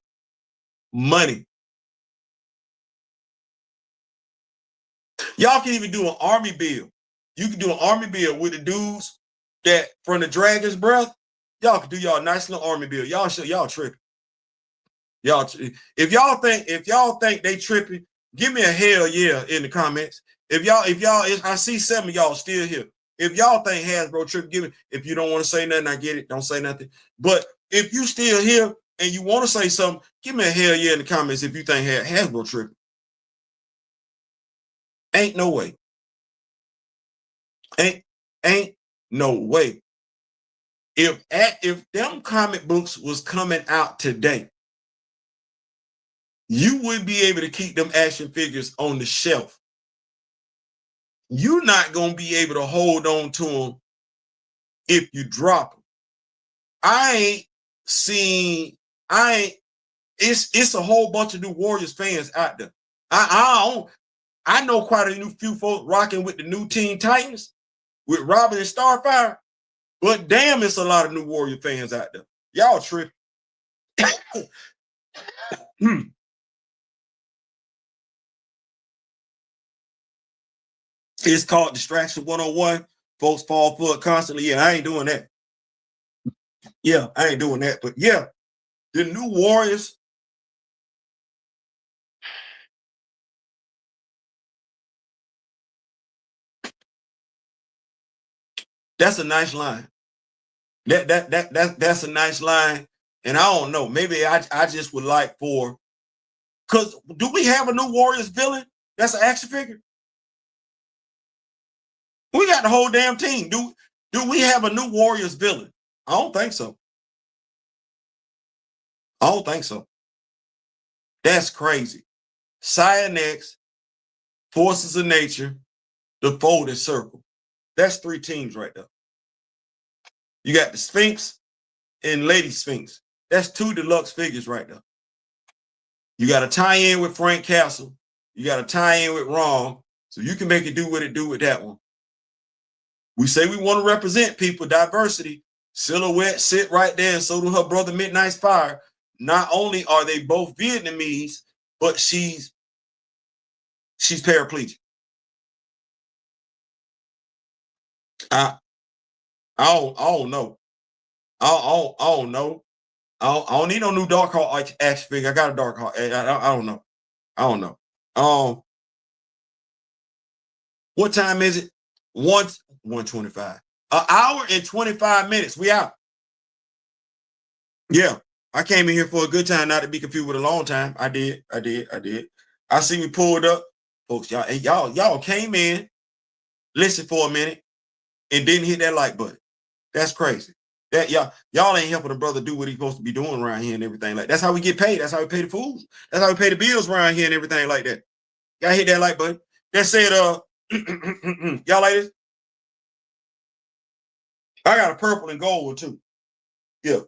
A: Y'all can even do an army build. You can do an army build with the dudes that from the Dragon's Breath. Y'all can do y'all nice little army build. Y'all tripping. If y'all think they tripping, give me a hell yeah in the comments. If I see 7 of y'all still here. If y'all think Hasbro tripping, give me. If you don't want to say nothing, I get it. Don't say nothing. But if you still here and you want to say something, give me a hell yeah in the comments if you think Hasbro tripping. Ain't no way. Ain't no way. If them comic books was coming out today, you wouldn't be able to keep them action figures on the shelf. You're not going to be able to hold on to them if you drop them. It's a whole bunch of new Warriors fans out there. I know quite a few folks rocking with the new Teen Titans with Robin and Starfire, but damn, it's a lot of new Warrior fans out there. Y'all tripping. It's called Distraction 101. Folks fall for it constantly. Yeah, I ain't doing that. Yeah, I ain't doing that. But yeah, the new Warriors. That's a nice line. That's a nice line. And I don't know. Maybe I just would like for, because do we have a new Warriors villain that's an action figure? We got the whole damn team. Do we have a new Warriors villain? I don't think so. I don't think so. That's crazy. Cyanex, Forces of Nature, the Folded Circle. That's 3 teams right there. You got the Sphinx and Lady Sphinx. That's 2 deluxe figures right there. You got to tie in with Frank Castle. You got to tie in with Rom, so you can make it do what it do with that one. We say we want to represent people, diversity. Silhouette sit right there, and so do her brother Midnight Fire. Not only are they both Vietnamese, but she's paraplegic. I don't know. I don't know. I don't need no new Dark Heart action figure. I got a Dark Heart. I don't know. I don't know. What time is it? 1:25. An hour and 25 minutes. We out. Yeah. I came in here for a good time, not to be confused with a long time. I did. I see we pulled up. Folks, y'all came in, listened for a minute, and didn't hit that like button. That's crazy. That y'all ain't helping a brother do what he's supposed to be doing around here and everything like that. That's how we get paid. That's how we pay the food. That's how we pay the bills around here and everything like that. Y'all hit that like button. That said, y'all like this? I got a purple and gold too. Yeah.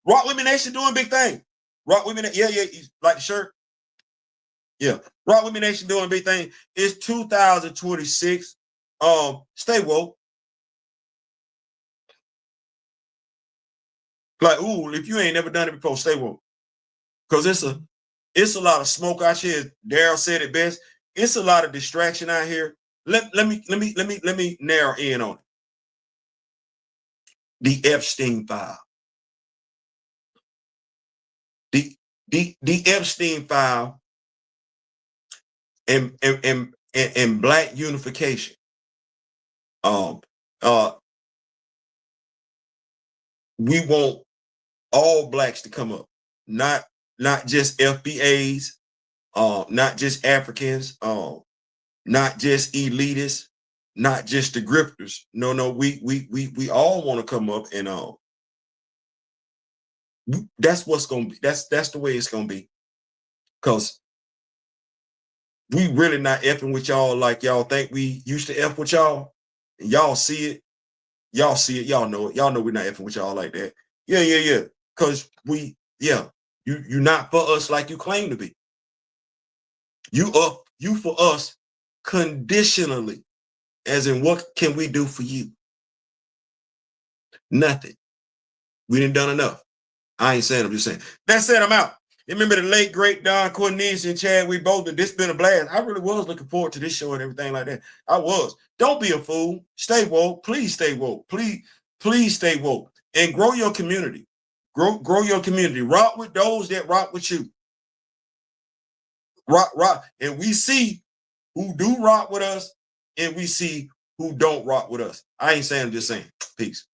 A: Rock Women Nation doing big thing. Rock Women, yeah. You like the shirt? Yeah. Rock Women Nation doing big thing. It's 2026. Stay woke. Like, ooh, if you ain't never done it before, stay woke. Because it's a lot of smoke out here. Daryl said it best. It's a lot of distraction out here. Let me narrow in on it. The Epstein file. The Epstein file and black unification. We want all blacks to come up, not just FBAs, not just Africans, not just elitists, not just the grifters. No, we all want to come up, and that's what's gonna be. That's the way it's gonna be, because we really not effing with y'all like y'all think we used to F with y'all. And y'all see it, y'all know it. Y'all know we're not effing with y'all like that. Yeah. Because you're not for us like you claim to be. You for us conditionally, as in what can we do for you? Nothing. We didn't done enough. I ain't saying, I'm just saying. That said, I'm out. Remember the late, great Don Cornelius and Chad, we both did. This been a blast. I really was looking forward to this show and everything like that. I was. Don't be a fool. Stay woke. Please stay woke. Please stay woke. And grow your community. Grow your community. Rock with those that rock with you. Rock. And we see who do rock with us, and we see who don't rock with us. I ain't saying, I'm just saying. Peace.